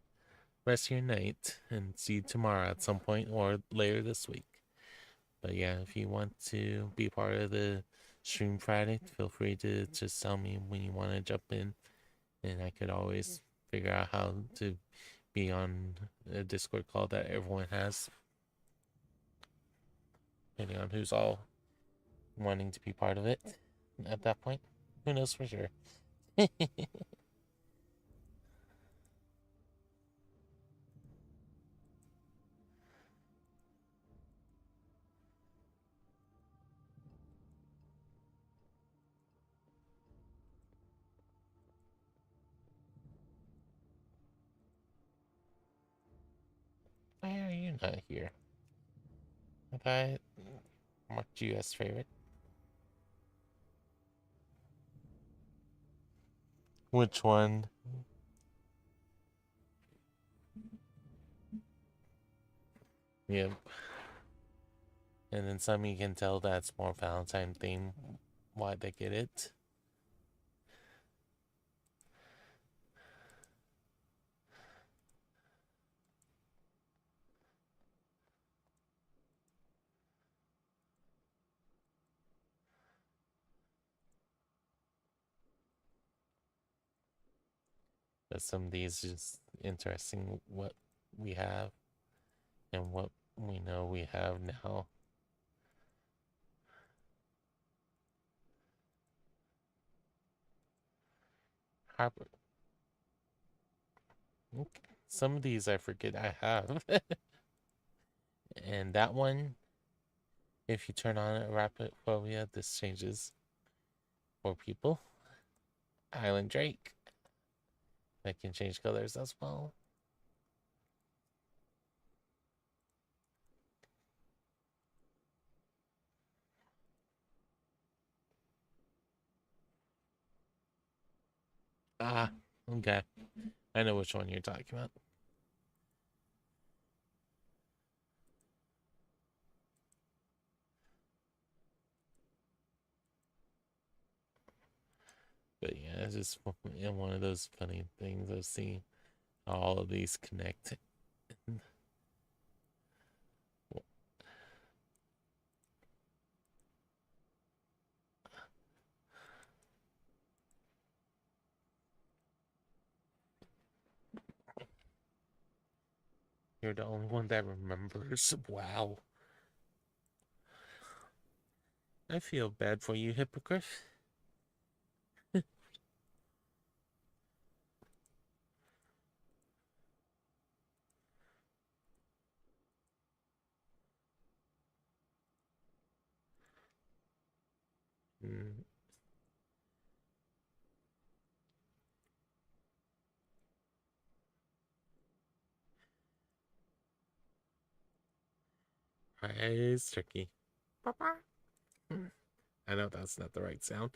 [SPEAKER 1] of your night, and see you tomorrow at some point or later this week. But yeah, if you want to be part of the stream Friday, feel free to just tell me when you want to jump in, and I could always figure out how to be on a Discord call that everyone has, depending on who's all wanting to be part of it at that point. Who knows for sure? Why are you not here? Have I marked you as favorite? Which one? Yep. And then some you can tell that's more Valentine theme. Why they get it. But some of these just interesting what we have and what we know we have now. Harper. Some of these I forget I have. And that one, if you turn on Arapaphobia, this changes for people. Island Drake. That can change colors as well. Ah, okay. I know which one you're talking about. But yeah, it's just one of those funny things of seeing all of these connect. You're the only one that remembers. Wow. I feel bad for you, hypocrite. Mm. It's tricky. I know that's not the right sound.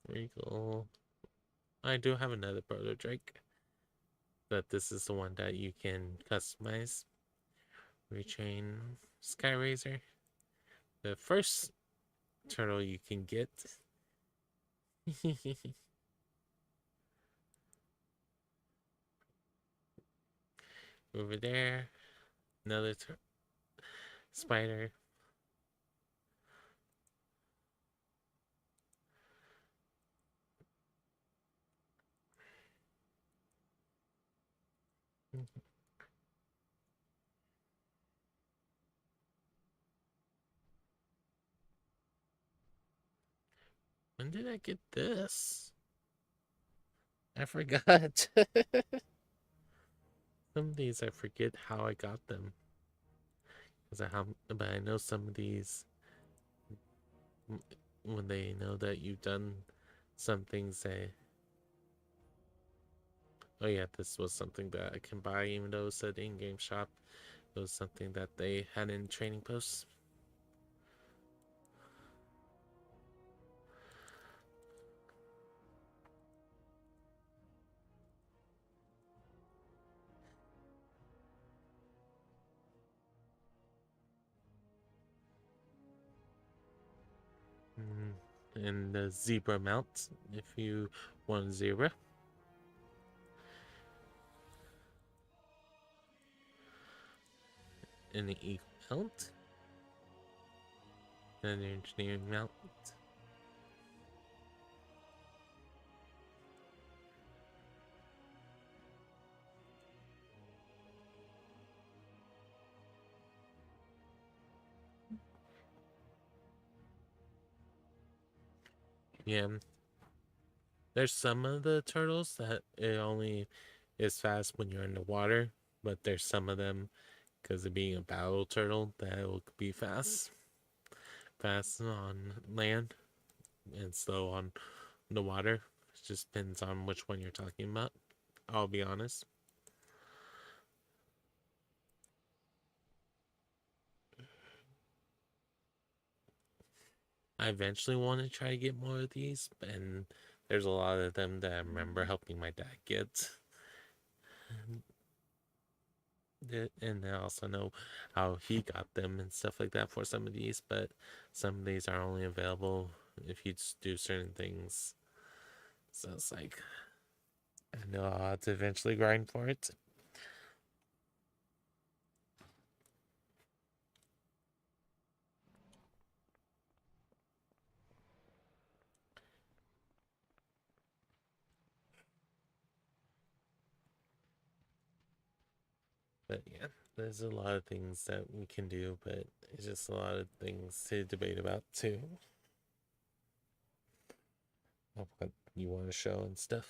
[SPEAKER 1] Regal. I do have another Proto Drake. But this is the one that you can customize. Retrain Skyraiser. The first turtle you can get. Over there. Another spider. When did I get this? I forgot. Some of these I forget how I got them. But I know some of these, when they know that you've done some things, they... Oh yeah, this was something that I can buy even though it's an in-game shop. It was something that they had in training posts. And the zebra mount, if you want zebra. And the eagle mount. And the engineering mount. Yeah. There's some of the turtles that it only is fast when you're in the water, but there's some of them, because of being a battle turtle, that will be fast. Fast on land and slow on the water. It just depends on which one you're talking about. I'll be honest. I eventually want to try to get more of these, and there's a lot of them that I remember helping my dad get. And I also know how he got them and stuff like that for some of these, but some of these are only available if you just do certain things. So it's like, I know I'll have to eventually grind for it. But yeah, there's a lot of things that we can do, but it's just a lot of things to debate about too. Of what you want to show and stuff.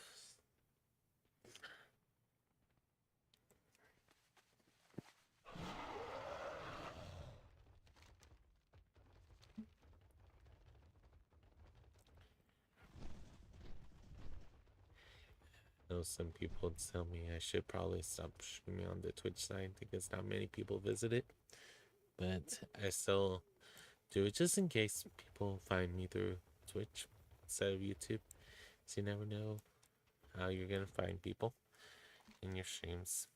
[SPEAKER 1] I know some people tell me I should probably stop streaming on the Twitch side because not many people visit it, but I still do it just in case people find me through Twitch instead of YouTube. So you never know how you're gonna find people in your streams.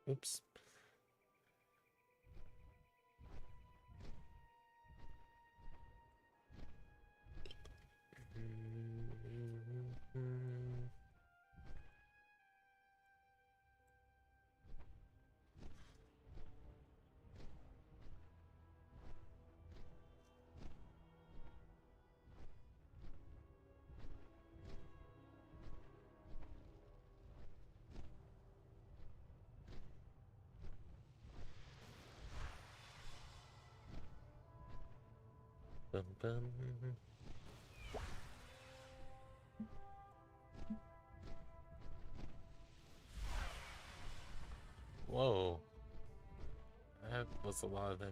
[SPEAKER 1] Oops. Bum, bum. Whoa. That was a lot of them.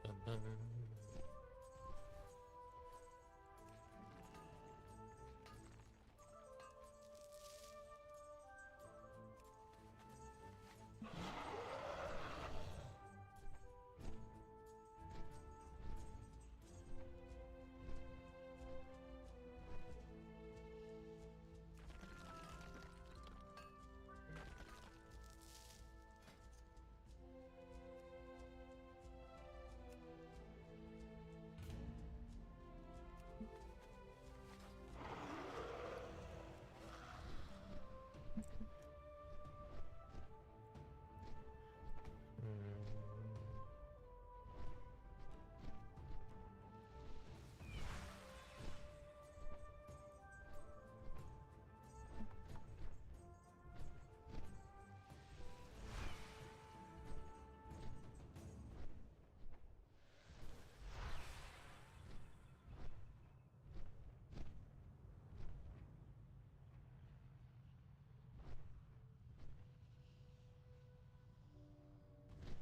[SPEAKER 1] Bum, bum.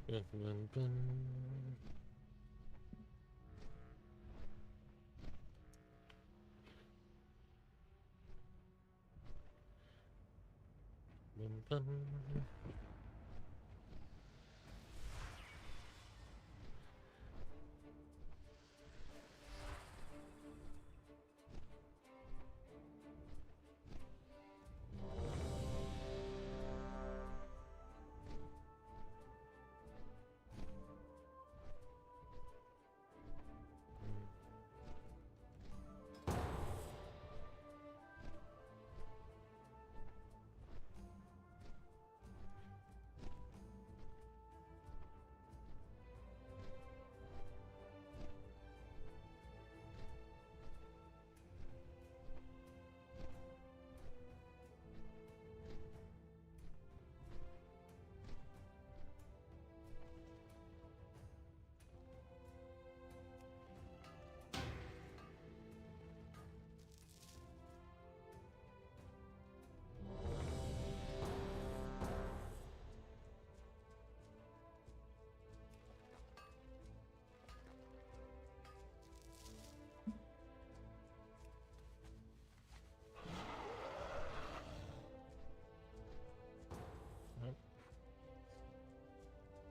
[SPEAKER 1] Bum, bum, bum. Bum, bum.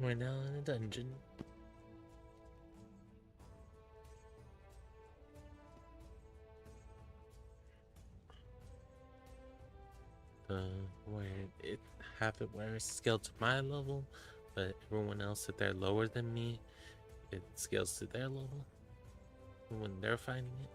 [SPEAKER 1] We're now in a dungeon. Where it have it where it's scaled to my level, but everyone else, if they're lower than me, it scales to their level when they're fighting it.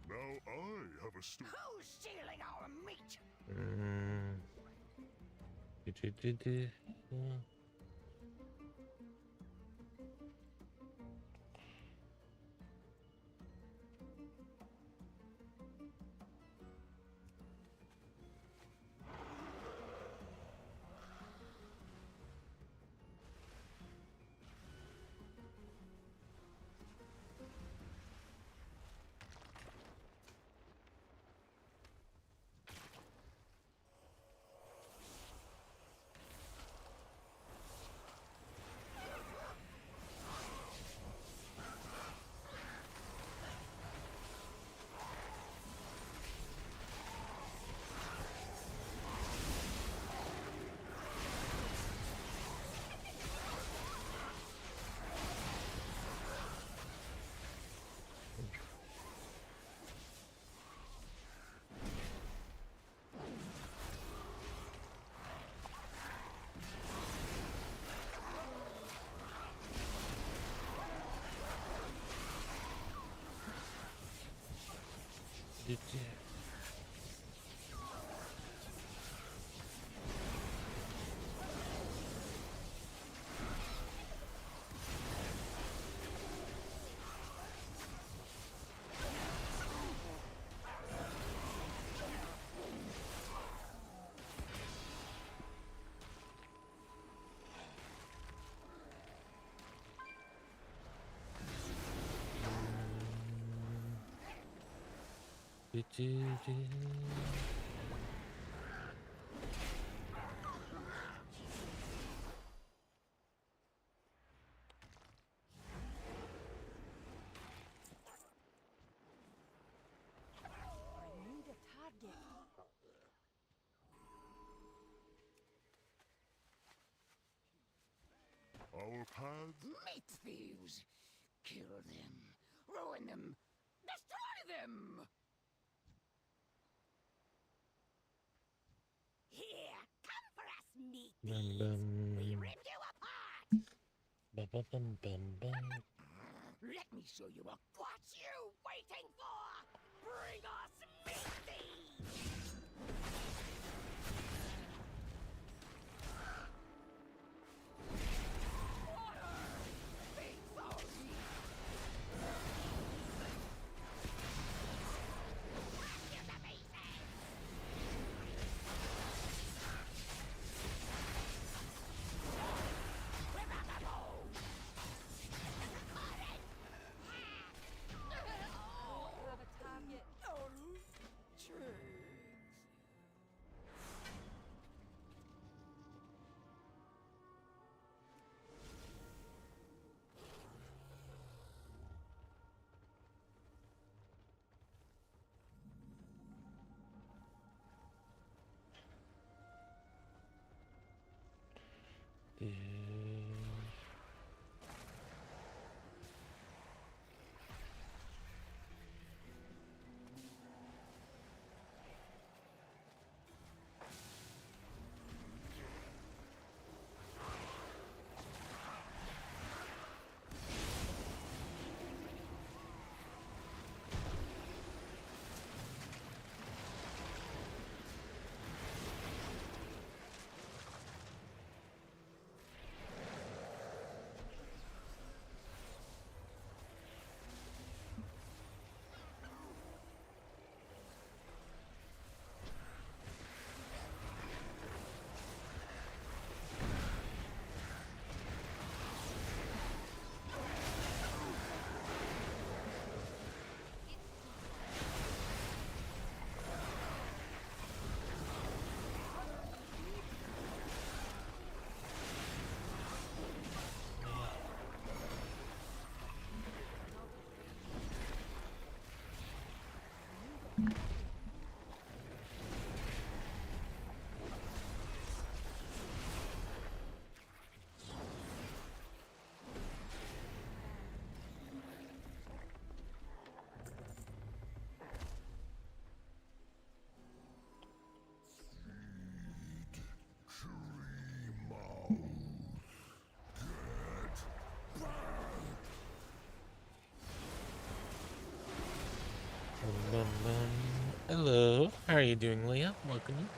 [SPEAKER 2] Now I have a story.
[SPEAKER 3] Who's stealing our meat?
[SPEAKER 2] Our paths.
[SPEAKER 3] Meat thieves! Kill them, ruin them, destroy them! Here, come for us, meat thieves! We rip you apart! Let me show you what you waiting for! Bring us meat thieves!
[SPEAKER 1] you doing, Leah? Welcome in.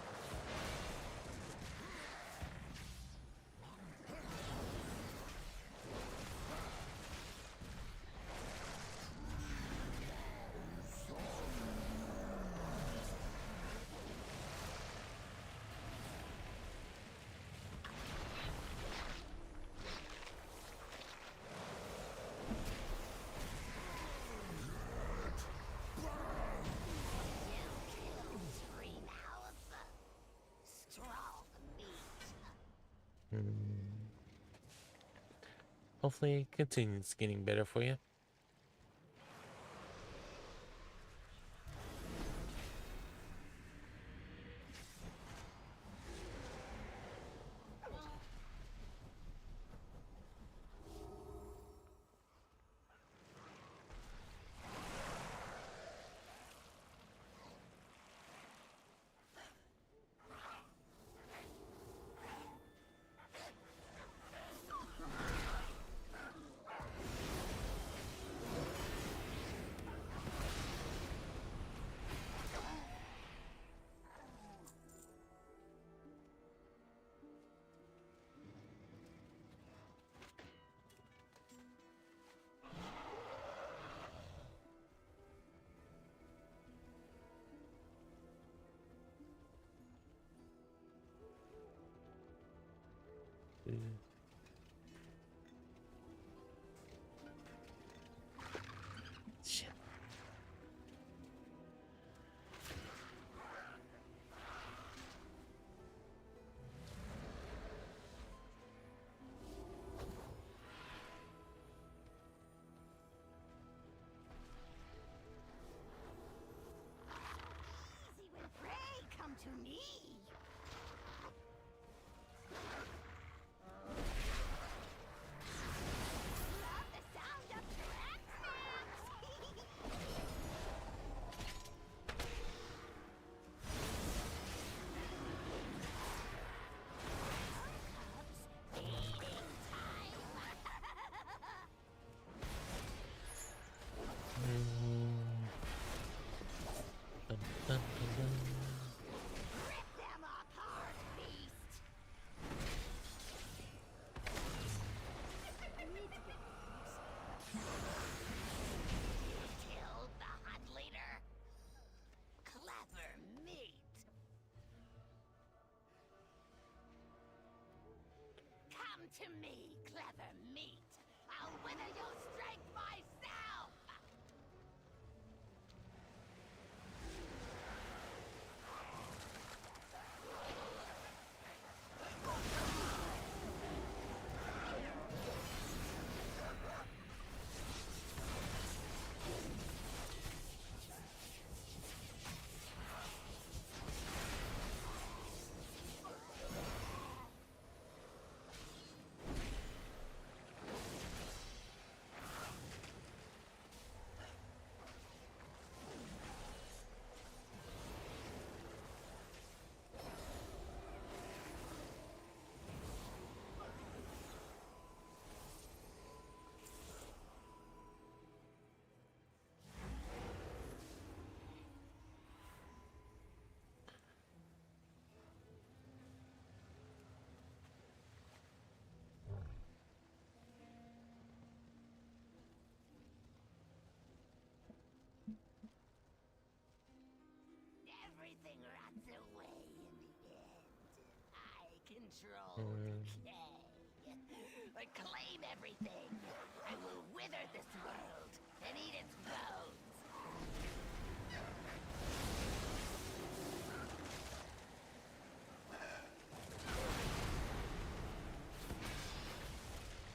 [SPEAKER 1] Hopefully it continues getting better for you. Shit.
[SPEAKER 3] Easy when prey come to me. Love the sound of Rip them apart, beast! Killed the hunt leader? Clever meat! Come to me, clever meat! I'll wither your strength myself! Everything runs away in the end. I control decay. I claim everything. I will wither this world and eat its bones.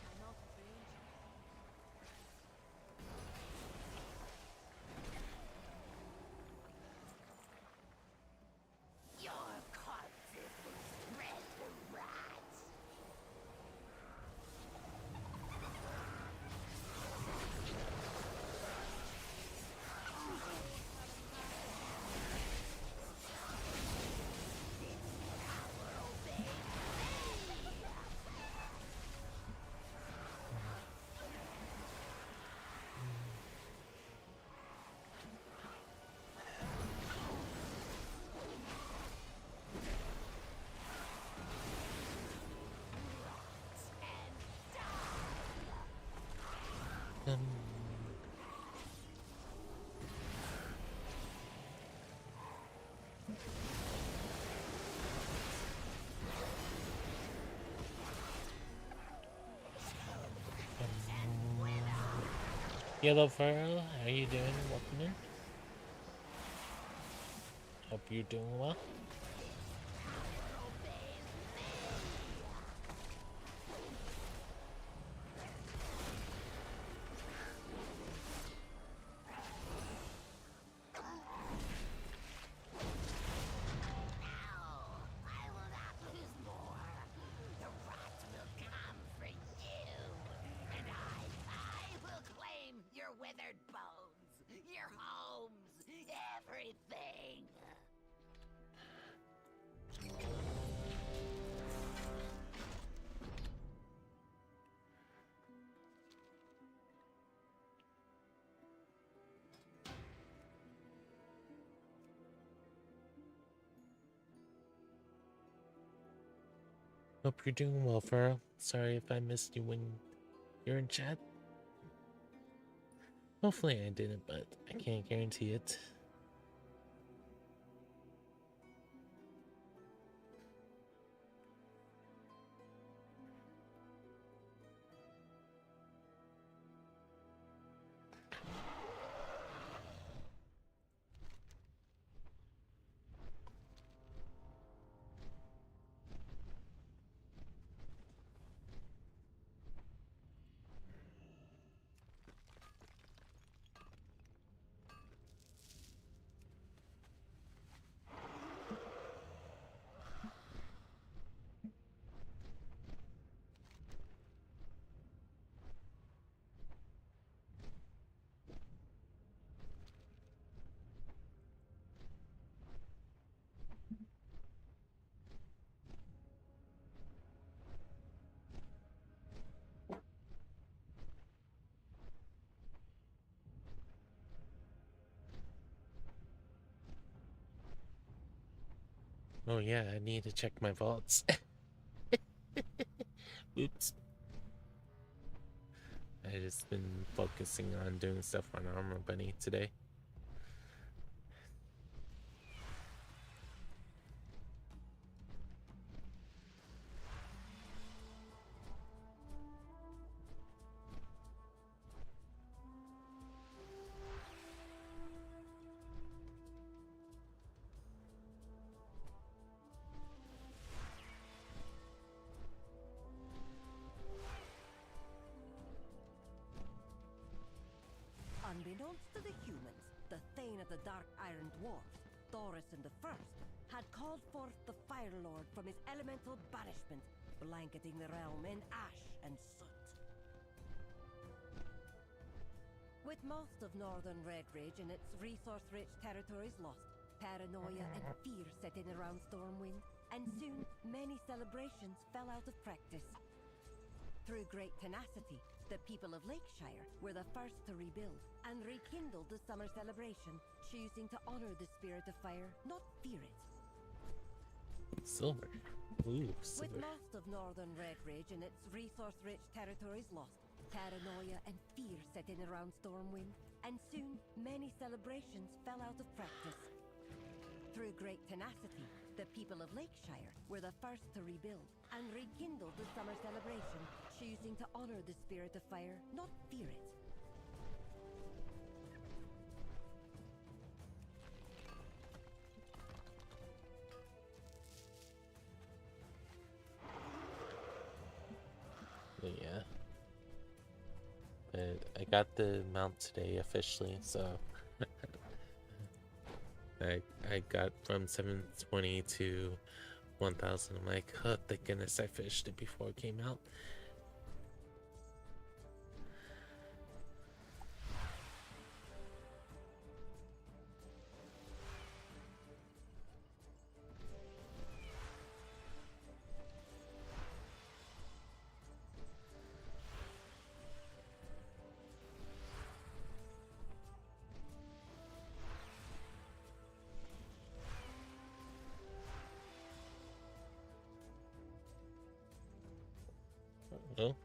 [SPEAKER 11] I'm not afraid.
[SPEAKER 3] Your corpses will spread to rats.
[SPEAKER 1] Um, Yellow Furrow, how you doing? Welcome in. Hope you're doing well.
[SPEAKER 3] Withered bones, your homes, everything.
[SPEAKER 1] Hope you're doing well, Furrow. Sorry if I missed you when you're in chat. Hopefully I didn't, but I can't guarantee it. Oh yeah, I need to check my vaults. Oops. I just been focusing on doing stuff on Armor Bunny today.
[SPEAKER 8] Unbeknownst to the humans, the Thane of the Dark Iron Dwarfs, Thorison the First, had called forth the Fire Lord from his elemental banishment, blanketing the realm in ash and soot. With most of northern Redridge and its resource-rich territories lost, paranoia and fear set in around Stormwind, and soon many celebrations fell out of practice. Through great tenacity, the people of Lakeshire were the first to rebuild and rekindled the summer celebration, choosing to honor the spirit of fire, not fear it.
[SPEAKER 1] Silver. Ooh, silver.
[SPEAKER 8] With most of northern Redridge and its resource-rich territories lost, paranoia and fear set in around Stormwind, and soon many celebrations fell out of practice. Through great tenacity, the people of Lakeshire were the first to rebuild and rekindled the summer celebration, choosing to honor the spirit of fire, not fear it.
[SPEAKER 1] Yeah. But I got the mount today officially, so I got from 720 to 1000. I'm like, oh, thank goodness I finished it before it came out. Oh.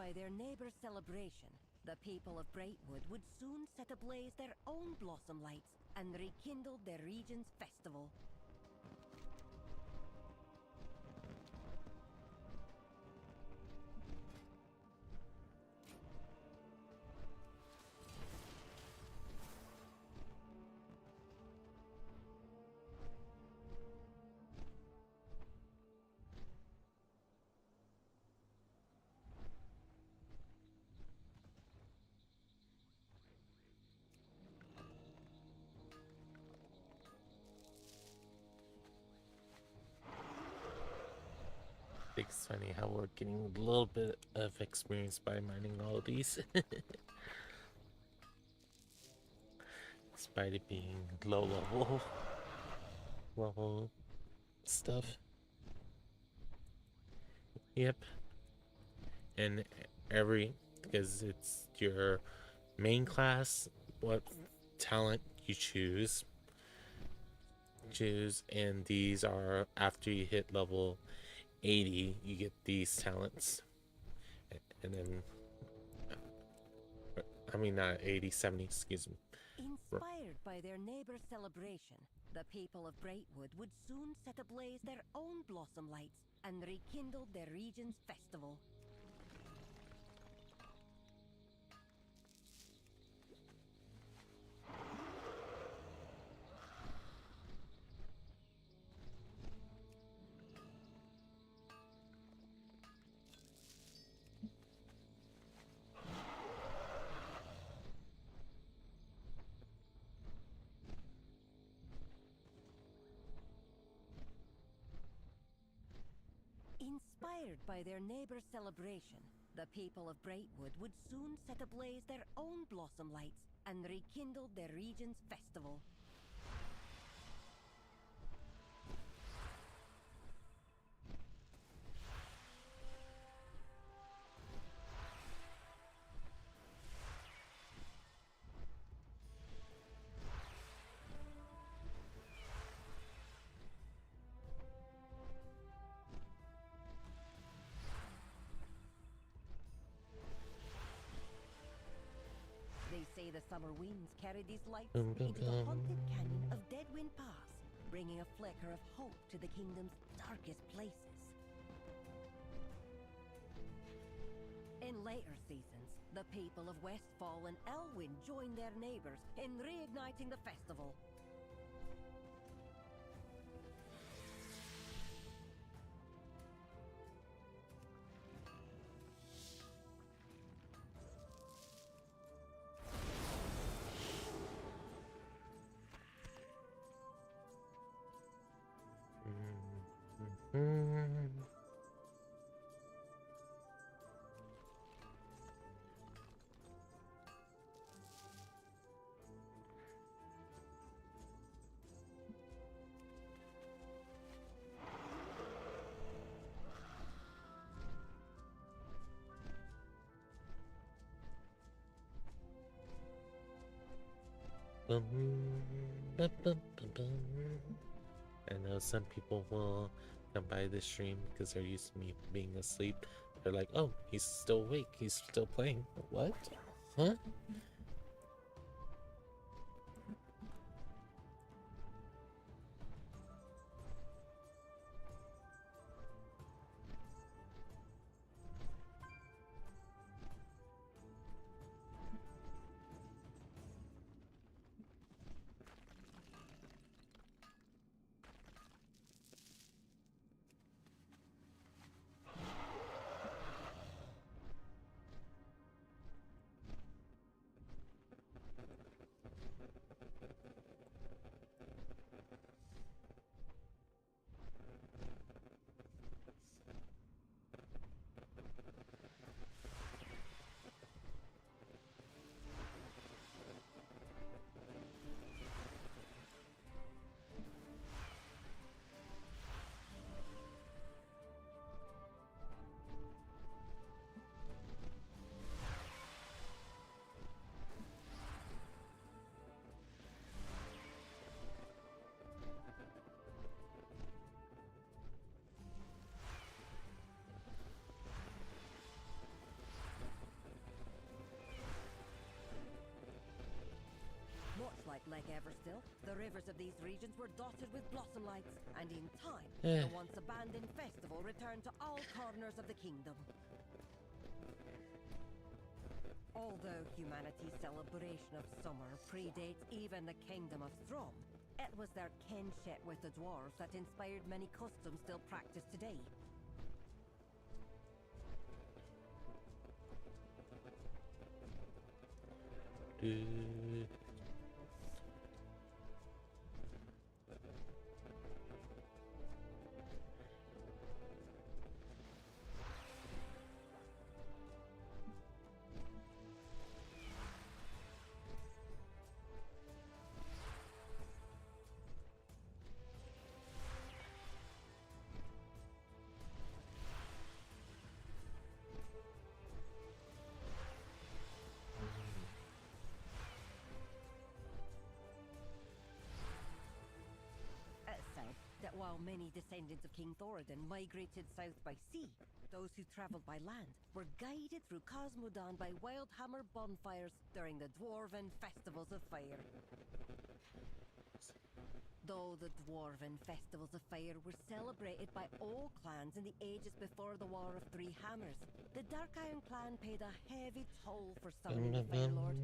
[SPEAKER 8] by their neighbor's celebration, the people of Brightwood would soon set ablaze their own blossom lights and rekindle their region's festival.
[SPEAKER 4] It's funny how we're getting a little bit of experience by mining all of these. Despite it being low level stuff. Yep. And because it's your main class, what talent you choose, and these are after you hit level 80, you get these talents. And then, I mean, not 80, 70, excuse me.
[SPEAKER 8] Inspired by their neighbor's celebration, the people of Brightwood would soon set ablaze their own blossom lights and rekindle their region's festival. Inspired by their neighbor's celebration, the people of Brightwood would soon set ablaze their own blossom lights and rekindle their region's festival. They say the summer winds carry these lights into the haunted canyon of Deadwind Pass, bringing a flicker of hope to the kingdom's darkest places. In later seasons, the people of Westfall and Elwyn join their neighbors in reigniting the festival.
[SPEAKER 4] I know some people will come by the stream because they're used to me being asleep. They're like, oh, he's still awake, he's still playing. What? Huh?
[SPEAKER 8] Lake Everstill, the rivers of these regions were dotted with blossom lights, and in time,
[SPEAKER 4] Yeah.
[SPEAKER 8] the once abandoned festival returned to all corners of the kingdom. Although humanity's celebration of summer predates even the kingdom of Strom, it was their kinship with the dwarves that inspired many customs still practiced today. It's said that while many descendants of King Thoradin migrated south by sea, those who travelled by land were guided through Cosmodan by Wildhammer bonfires during the Dwarven Festivals of Fire. Though the Dwarven Festivals of Fire were celebrated by all clans in the ages before the War of Three Hammers, the Dark Iron clan paid a heavy toll for summoning the Fire Lord.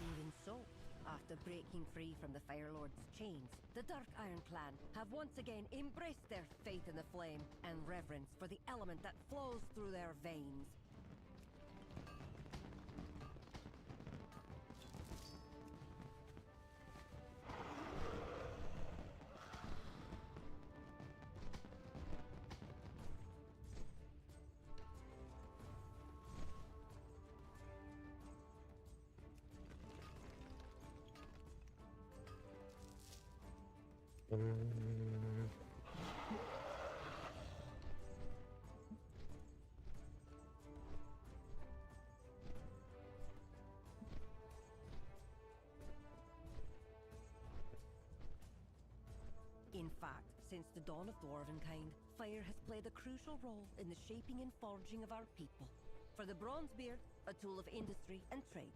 [SPEAKER 8] Even so, after breaking free from the Fire Lord's chains, the Dark Iron clan have once again embraced their faith in the flame and reverence for the element that flows through their veins. In fact, since the dawn of Dwarvenkind, fire has played a crucial role in the shaping and forging of our people. For the Bronzebeard, a tool of industry and trade.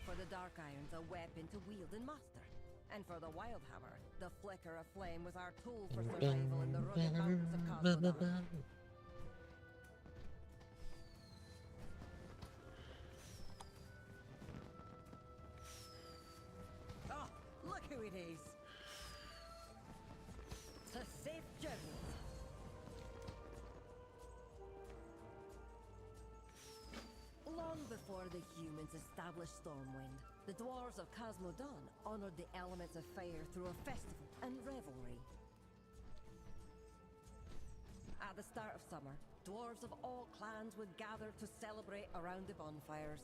[SPEAKER 8] For the Dark Irons, a weapon to wield and master. And for the Wildhammer, the flicker of flame was our tool for survival in the rugged mountains of Cosmodan. Oh, look who it is! before the humans established Stormwind, the dwarves of Casmodan honored the elements of fire through a festival and revelry. At the start of summer, dwarves of all clans would gather to celebrate around the bonfires.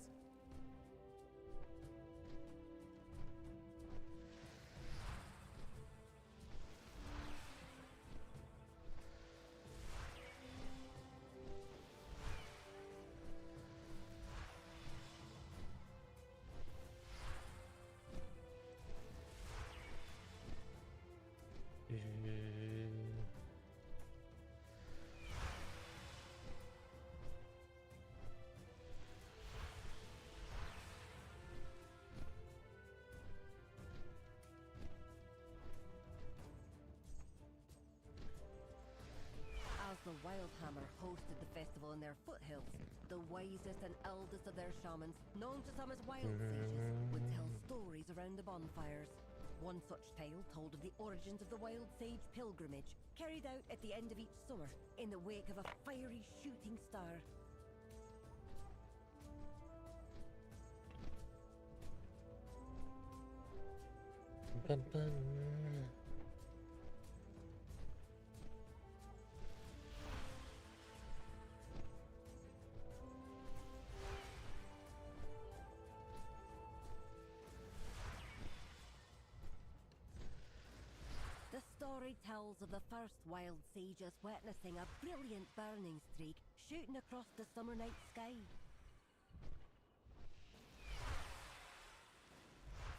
[SPEAKER 8] As the Wildhammer hosted the festival in their foothills, the wisest and eldest of their shamans, known to some as wild sages, would tell stories around the bonfires. One such tale told of the origins of the wild sage pilgrimage, carried out at the end of each summer, in the wake of a fiery shooting star. The story tells of the first wild sages witnessing a brilliant burning streak shooting across the summer night sky.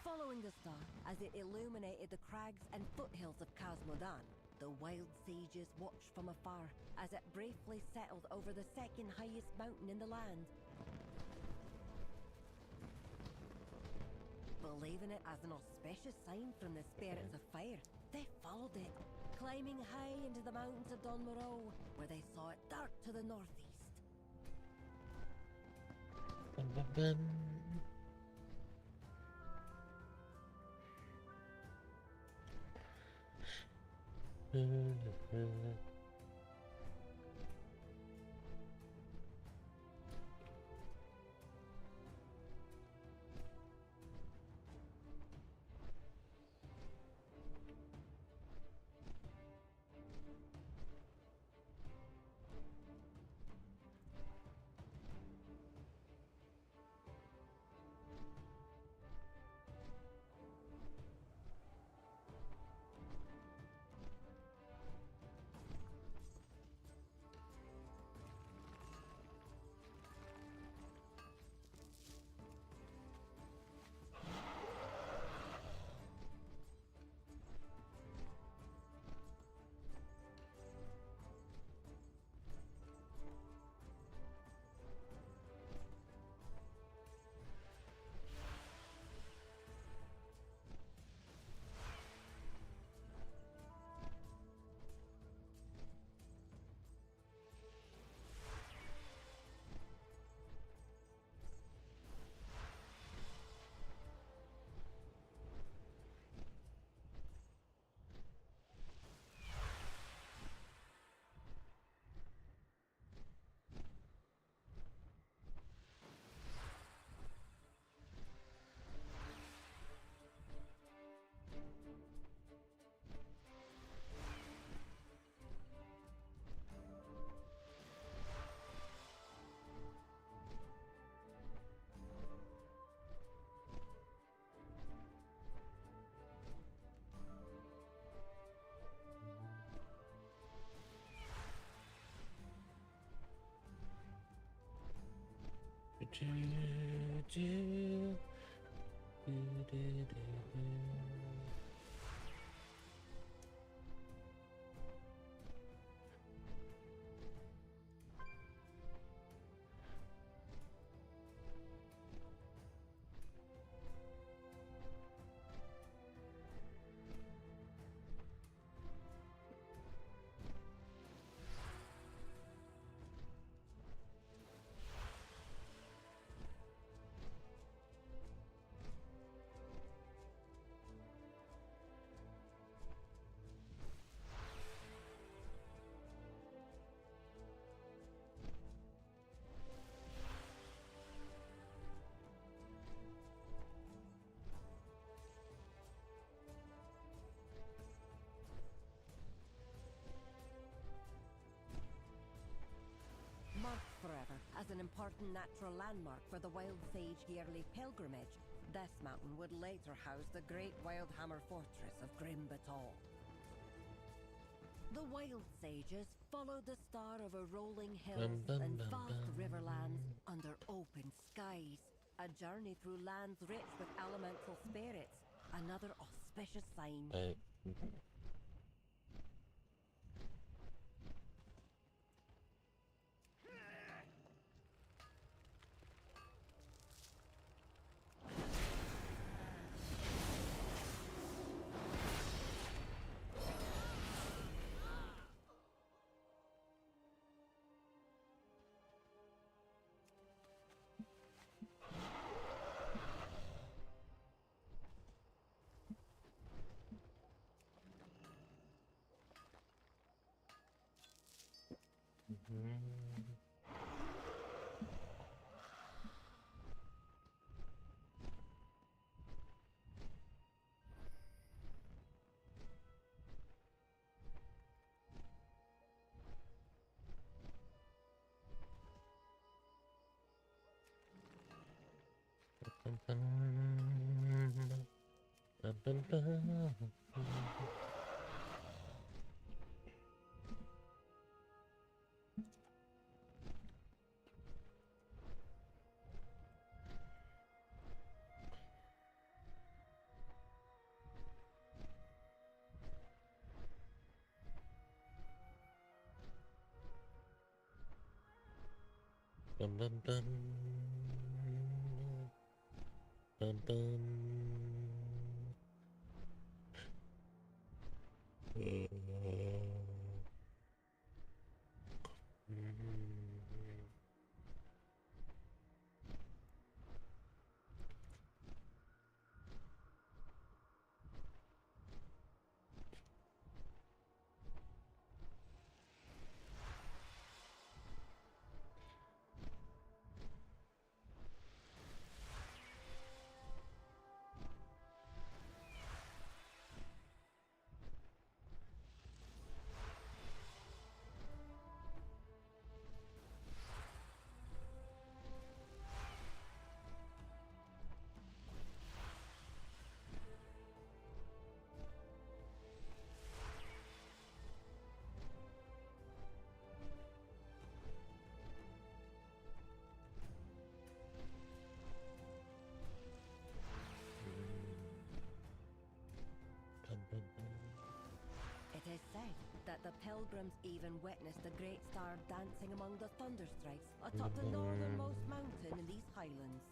[SPEAKER 8] Following the star as it illuminated the crags and foothills of Casmodan, the wild sages watched from afar as it briefly settled over the second highest mountain in the land. Believing it as an auspicious sign from the spirits of fire, they followed it, climbing high into the mountains of Don Moreau, where they saw it dart to the northeast. As an important natural landmark for the Wild Sage yearly pilgrimage, this mountain would later house the great Wildhammer fortress of Grim Batal. The Wild Sages followed the star over rolling hills and vast riverlands under open skies. A journey through lands rich with elemental spirits, another auspicious sign.
[SPEAKER 1] Bum bum bum. Bum bum.
[SPEAKER 8] It is said that the pilgrims even witnessed the great star dancing among the thunderstrikes atop the northernmost mountain in these highlands.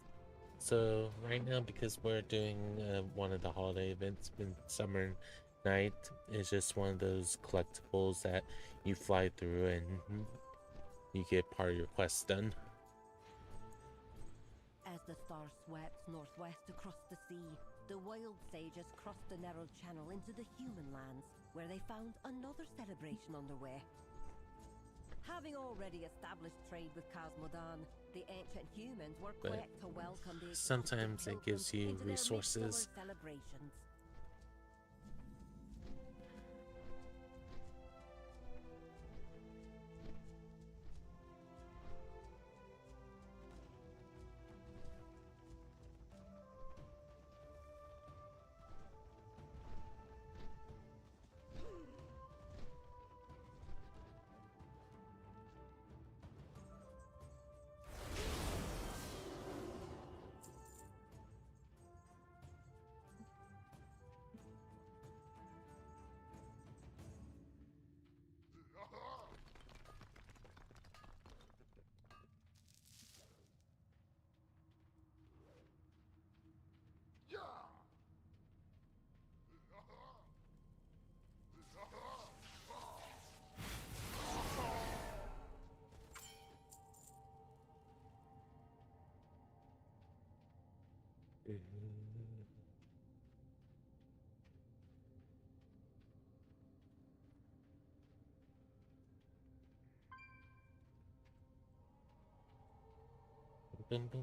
[SPEAKER 1] So right now, because we're doing one of the holiday events, Midsummer Night is just one of those collectibles that you fly through and you get part of your quest done.
[SPEAKER 8] As the star swept northwest across the sea, the Wild Sages crossed the narrow channel into the human lands, where they found another celebration underway. Having already established trade with Cosmodan, the ancient humans were quick to welcome the
[SPEAKER 1] sometimes it gives you
[SPEAKER 8] into their
[SPEAKER 1] resources.
[SPEAKER 8] midsummer celebrations.
[SPEAKER 1] Bum, bum.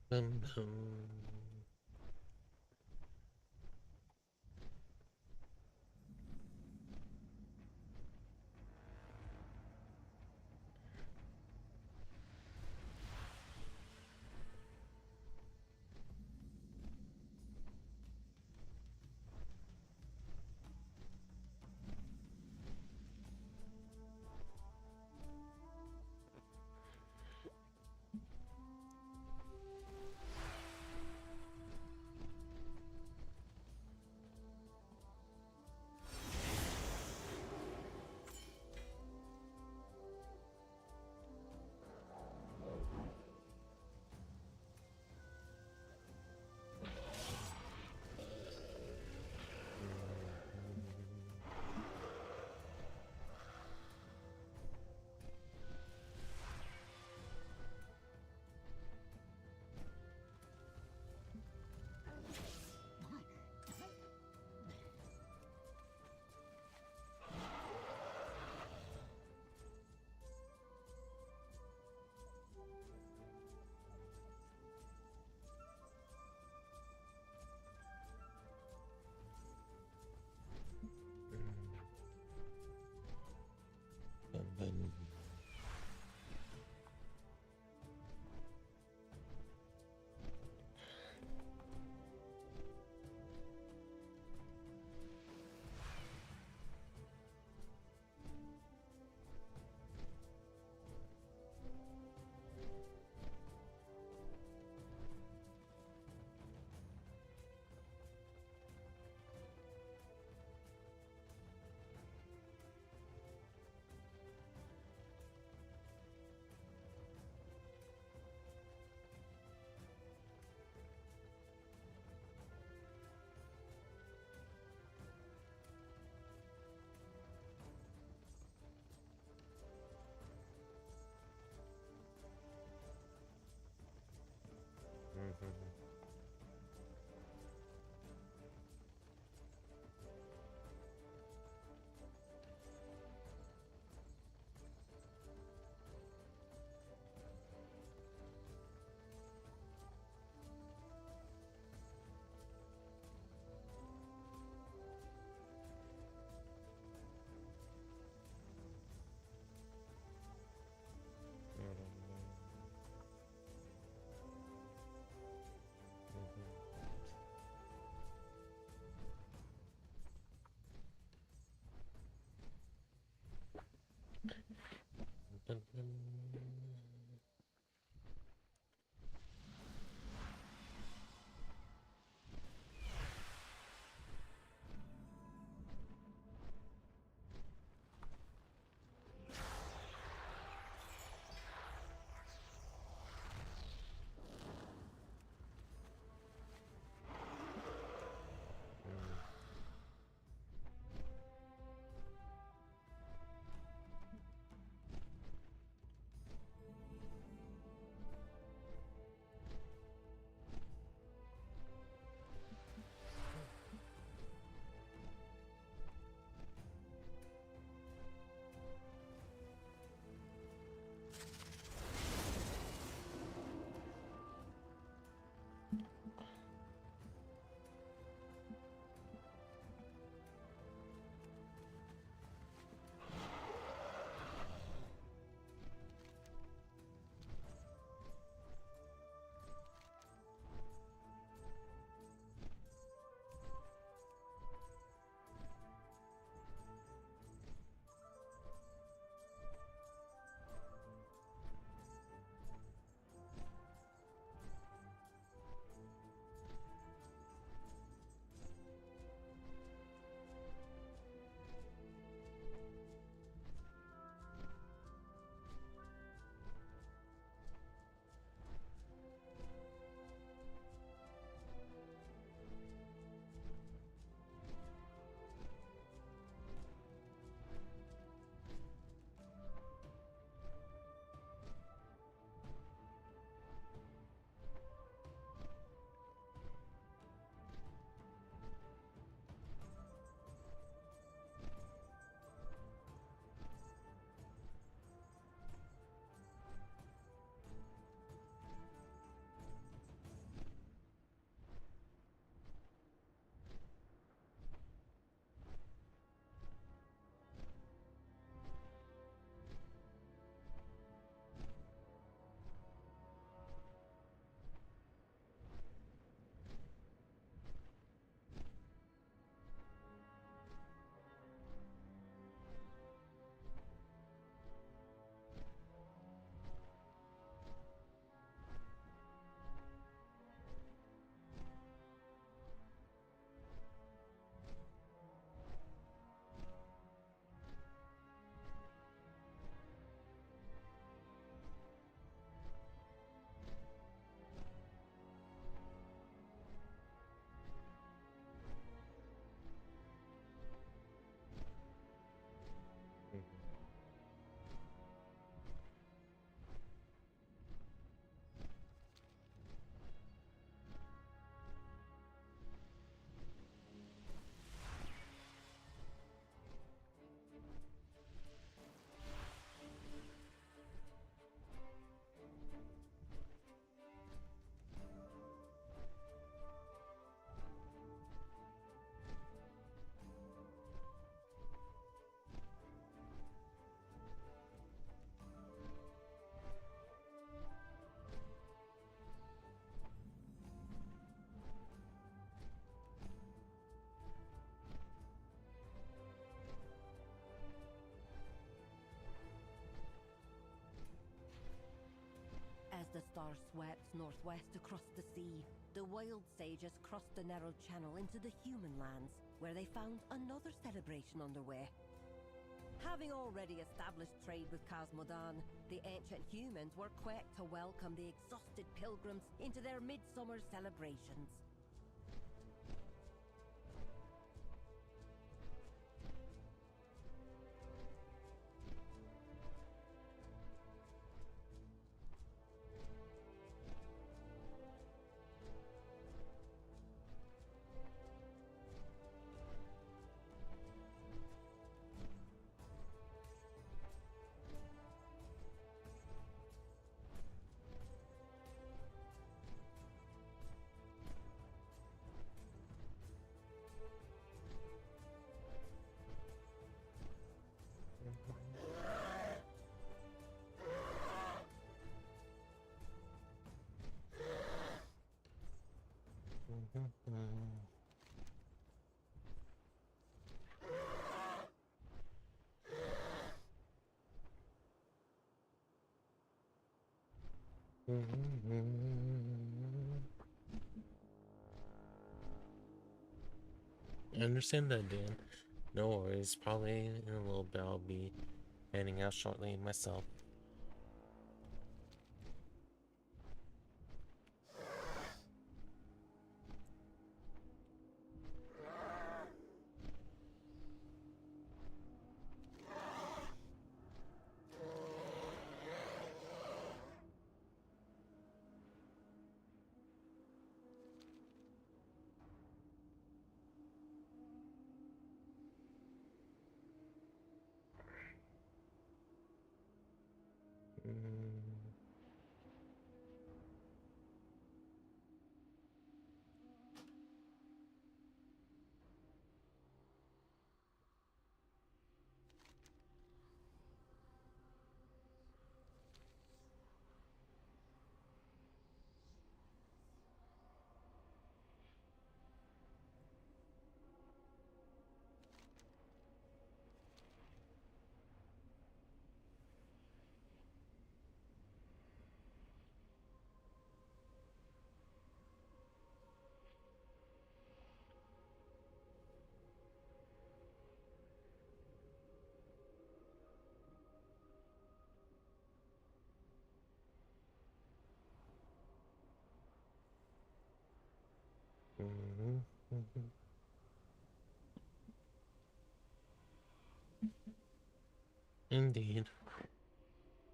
[SPEAKER 1] Boom, boom.
[SPEAKER 8] star swept northwest across the sea, the wild sages crossed the narrow channel into the human lands, where they found another celebration underway. Having already established trade with Cosmodan, the ancient humans were quick to welcome the exhausted pilgrims into their midsummer celebrations.
[SPEAKER 1] I understand that, Dan. No worries. Probably in a little bit I'll be heading out shortly myself. Indeed.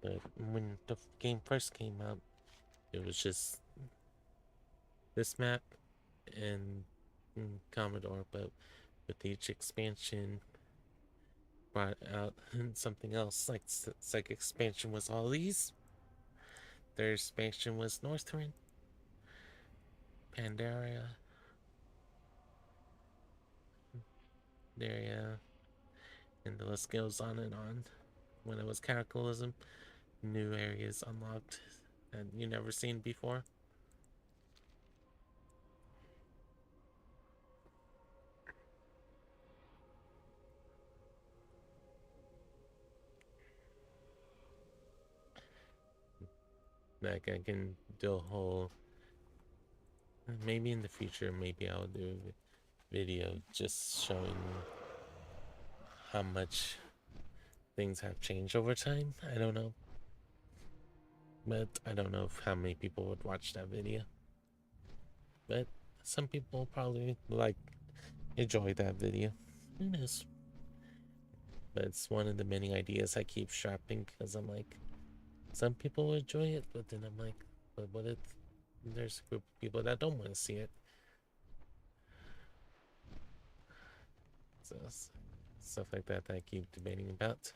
[SPEAKER 1] But when the game first came out, it was just this map and Commodore, but with each expansion brought out something else. Like second expansion was all these. Third expansion was Northrend, Pandaria, Daria, and the list goes on and on. When it was Cataclysm, new areas unlocked that you never seen before. Like I can do a whole, maybe in the future, maybe I'll do a video just showing how much things have changed over time. I don't know. But I don't know how many people would watch that video. But some people probably enjoy that video. Who knows? But it's one of the many ideas I keep shopping because I'm like, some people will enjoy it, but then I'm like, but what if there's a group of people that don't want to see it? So stuff like that I keep debating about.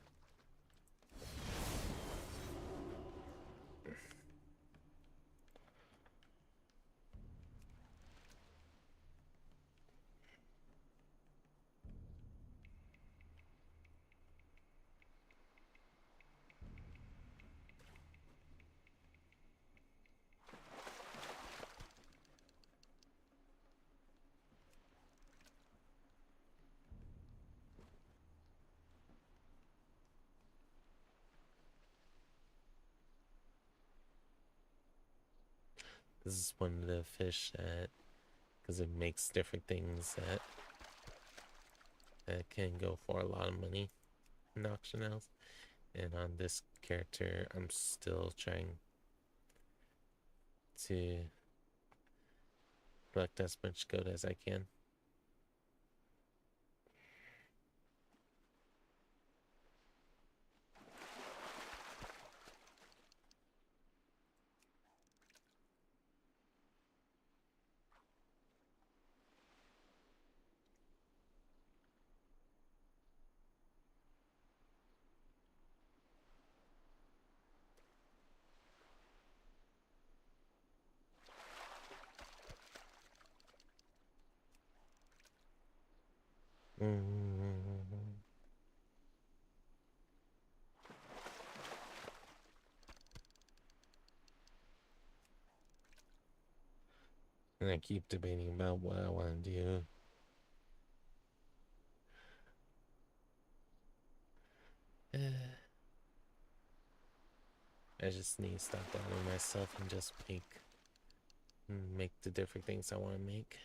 [SPEAKER 1] This is one of the fish that, because it makes different things that can go for a lot of money in auction house. And on this character, I'm still trying to collect as much gold as I can. And I keep debating about what I want to do. I just need to stop doubting myself and just make the different things I want to make.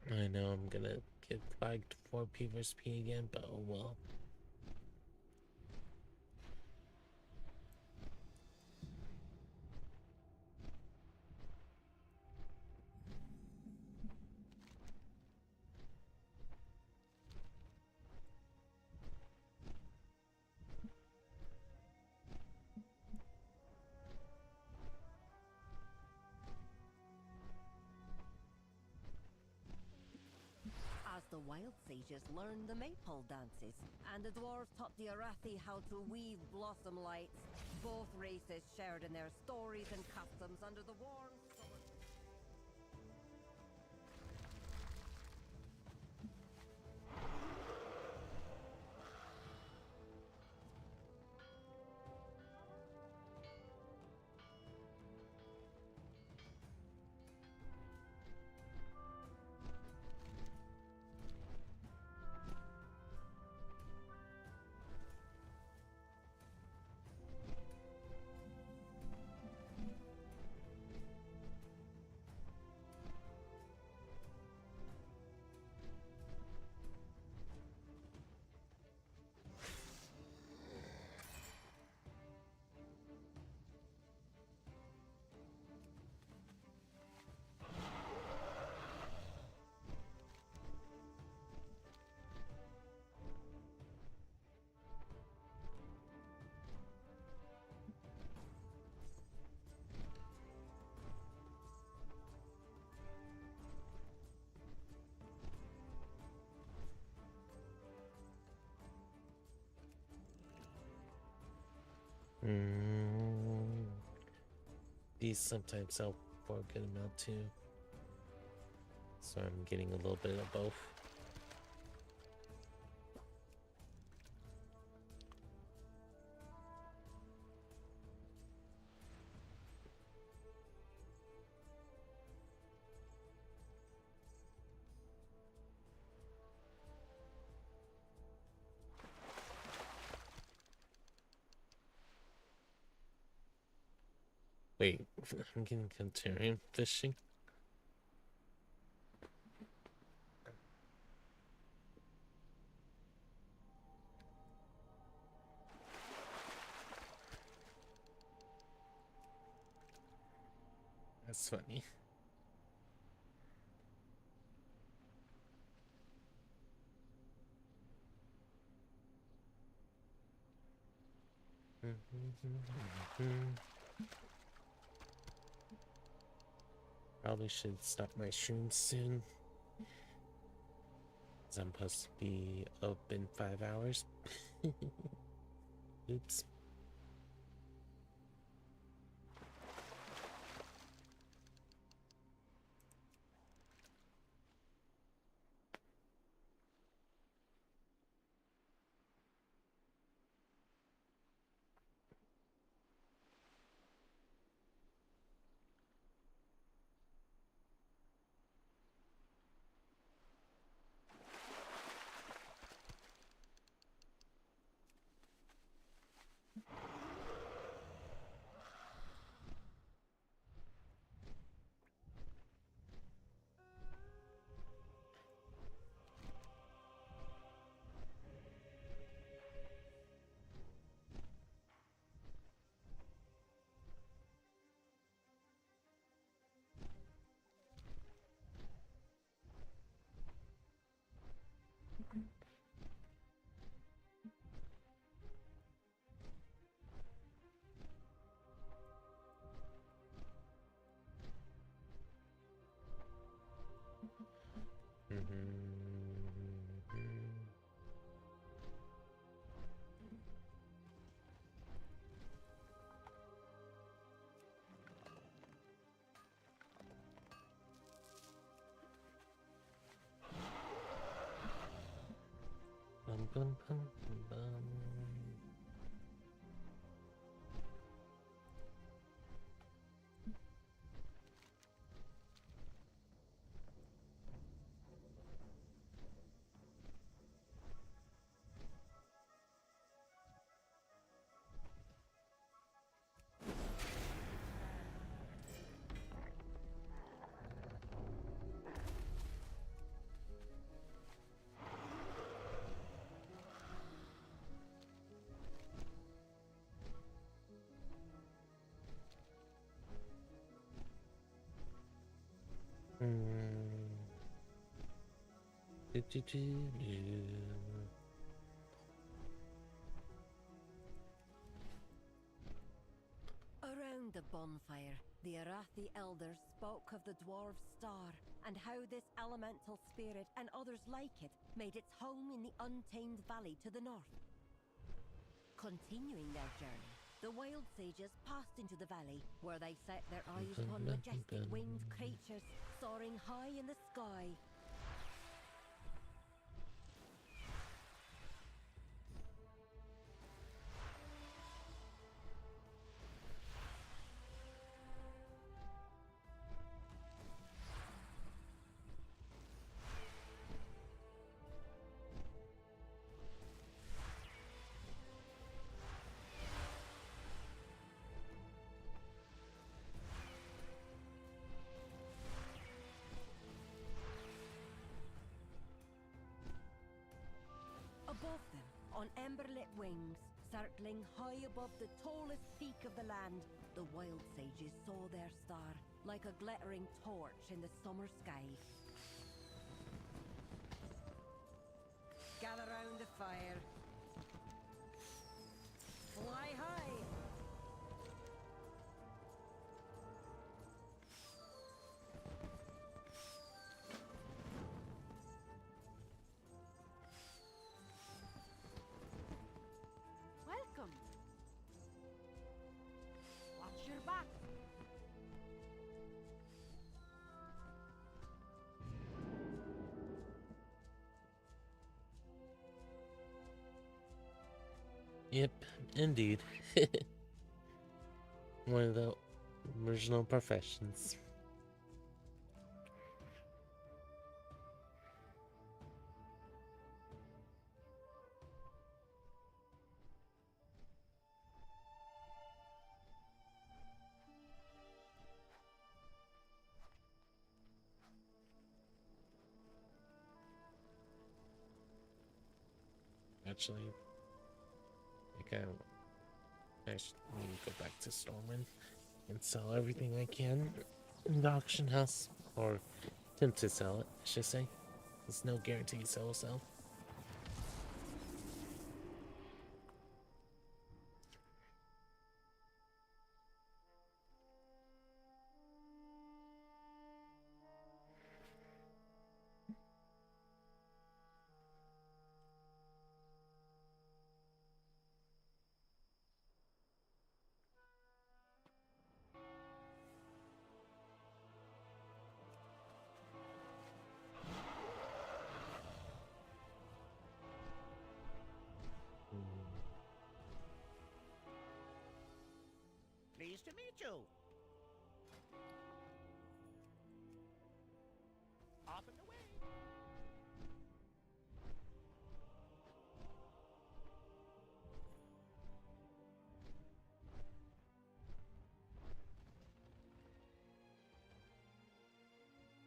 [SPEAKER 1] I know I'm gonna get flagged for P vs P again, but oh well.
[SPEAKER 8] As the wild sages learned the maypole dances, and the dwarves taught the Arathi how to weave blossom lights, both races shared in their stories and customs under the warm summer. These sometimes help for a good amount too. So I'm getting a little bit of both. Wait, I'm getting contrarian fishing. That's funny. Probably should stop my shrooms soon. Cause I'm supposed to be up in 5 hours. Oops.
[SPEAKER 4] Bum, bum, bum.
[SPEAKER 8] Around the bonfire, the Arathi elders spoke of the dwarves' star and how this elemental spirit and others like it made its home in the untamed valley to the north. Continuing their journey, the wild sages passed into the valley, where they set their eyes upon majestic winged creatures soaring high in the sky. Above them, on ember-lit wings, circling high above the tallest peak of the land, the wild sages saw their star, like a glittering torch in the summer sky. Gather round the fire. Fly high!
[SPEAKER 11] Welcome. Watch your back.
[SPEAKER 4] Yep, indeed. One of the original professions. Actually, I should need to go back to Stormwind and sell everything I can in the auction house, or attempt to sell it, I should say. There's no guarantees I will sell.
[SPEAKER 6] Pleased to meet you. Off and away.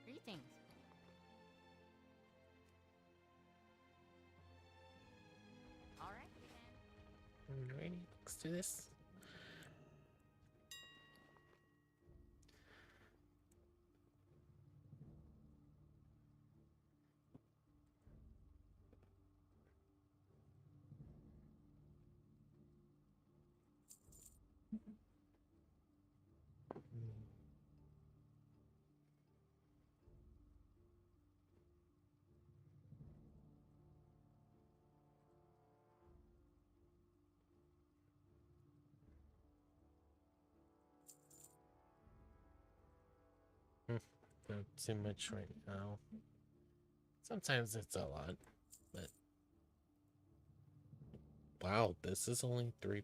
[SPEAKER 11] Greetings. All right, then.
[SPEAKER 4] Alrighty, let's do this. Not too much right now. Sometimes it's a lot, but
[SPEAKER 1] Wow, this is only three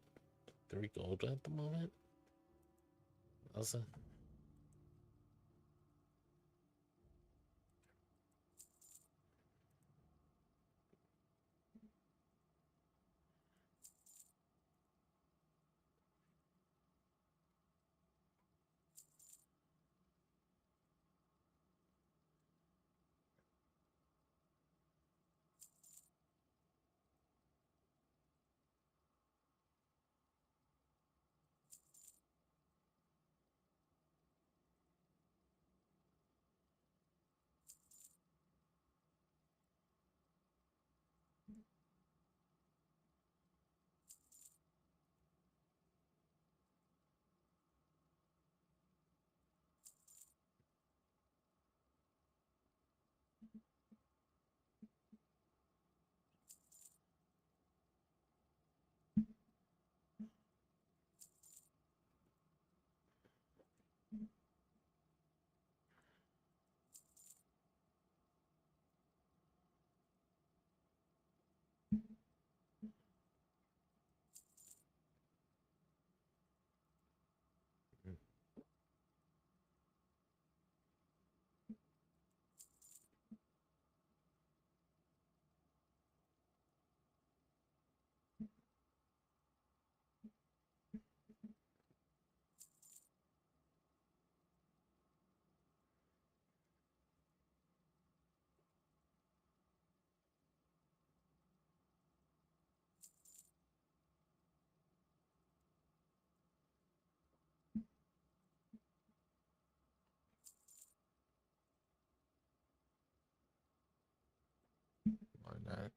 [SPEAKER 1] gold at the moment. Also, why not?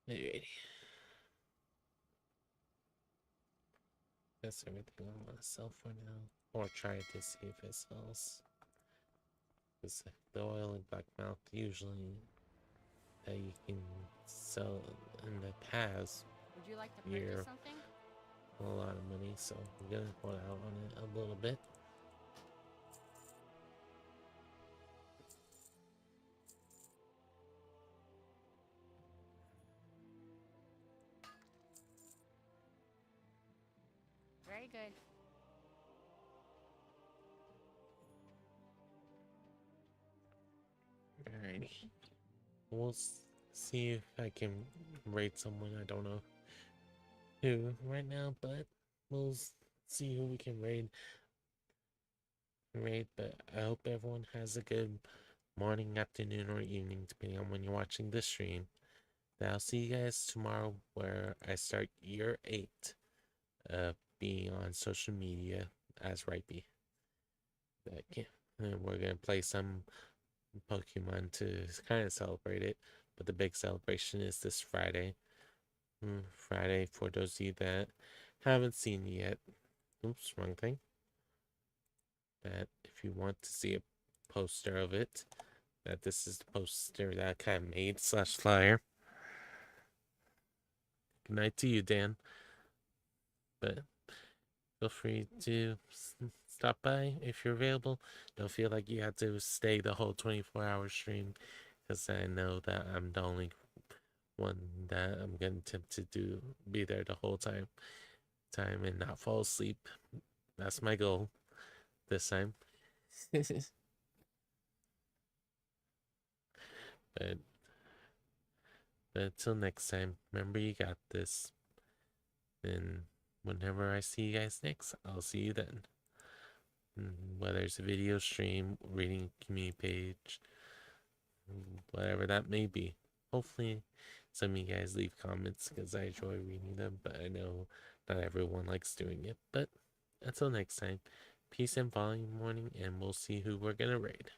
[SPEAKER 1] Alrighty. That's everything I want to sell for now. Or try to see if it sells. Because the oil and black mouth usually that you can sell in the past
[SPEAKER 11] Would you like to
[SPEAKER 1] year
[SPEAKER 11] purchase something?
[SPEAKER 1] a lot of money, so I'm gonna hold out on it a little bit.
[SPEAKER 11] Very good.
[SPEAKER 1] Alrighty. We'll see if I can rate someone. I don't know who right now, but we'll see who we can raid. But I hope everyone has a good morning, afternoon, or evening, depending on when you're watching this stream. Then I'll see you guys tomorrow, where I start year 8 of being on social media as Rhypi. And we're gonna play some Pokemon to kind of celebrate it, but the big celebration is this Friday. Friday, for those of you that haven't seen it yet. Oops, wrong thing. That if you want to see a poster of it, that this is the poster that I kind of made / flyer. Good night to you, Dan. But feel free to stop by if you're available. Don't feel like you have to stay the whole 24-hour stream, because I know that I'm the only one that I'm gonna attempt to be there the whole time and not fall asleep. That's my goal this time. but until next time, remember, you got this. And whenever I see you guys next, I'll see you then. whether it's a video stream, reading a community page, whatever that may be. Hopefully, some of you guys leave comments because I enjoy reading them, but I know not everyone likes doing it. But until next time, peace and volume warning, and we'll see who we're gonna raid.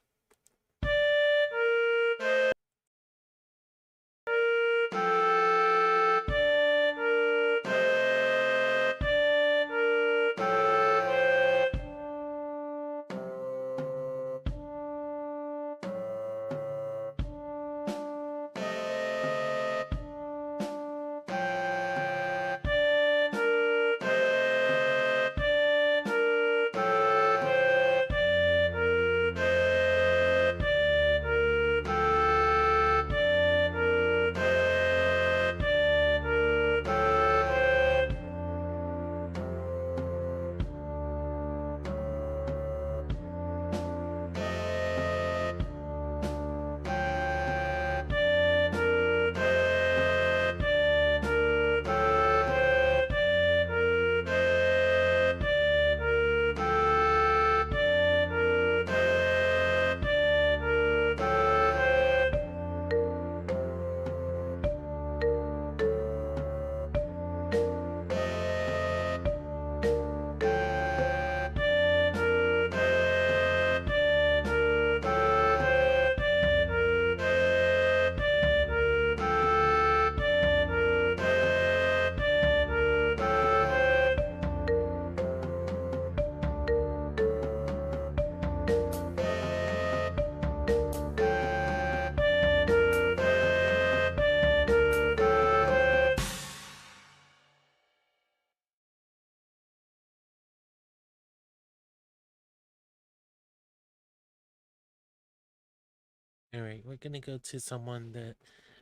[SPEAKER 1] Alright, we're gonna go to someone that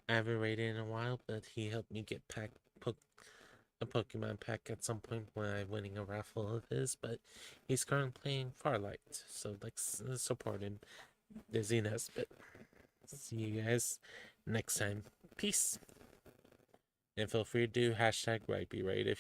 [SPEAKER 1] I haven't raided in a while, but he helped me get a Pokemon pack at some point when I'm winning a raffle of his, but he's currently playing Farlight, so let's support him. Dizzy Nesbit. See you guys next time. Peace. And feel free to do hashtag Rhypi, right? If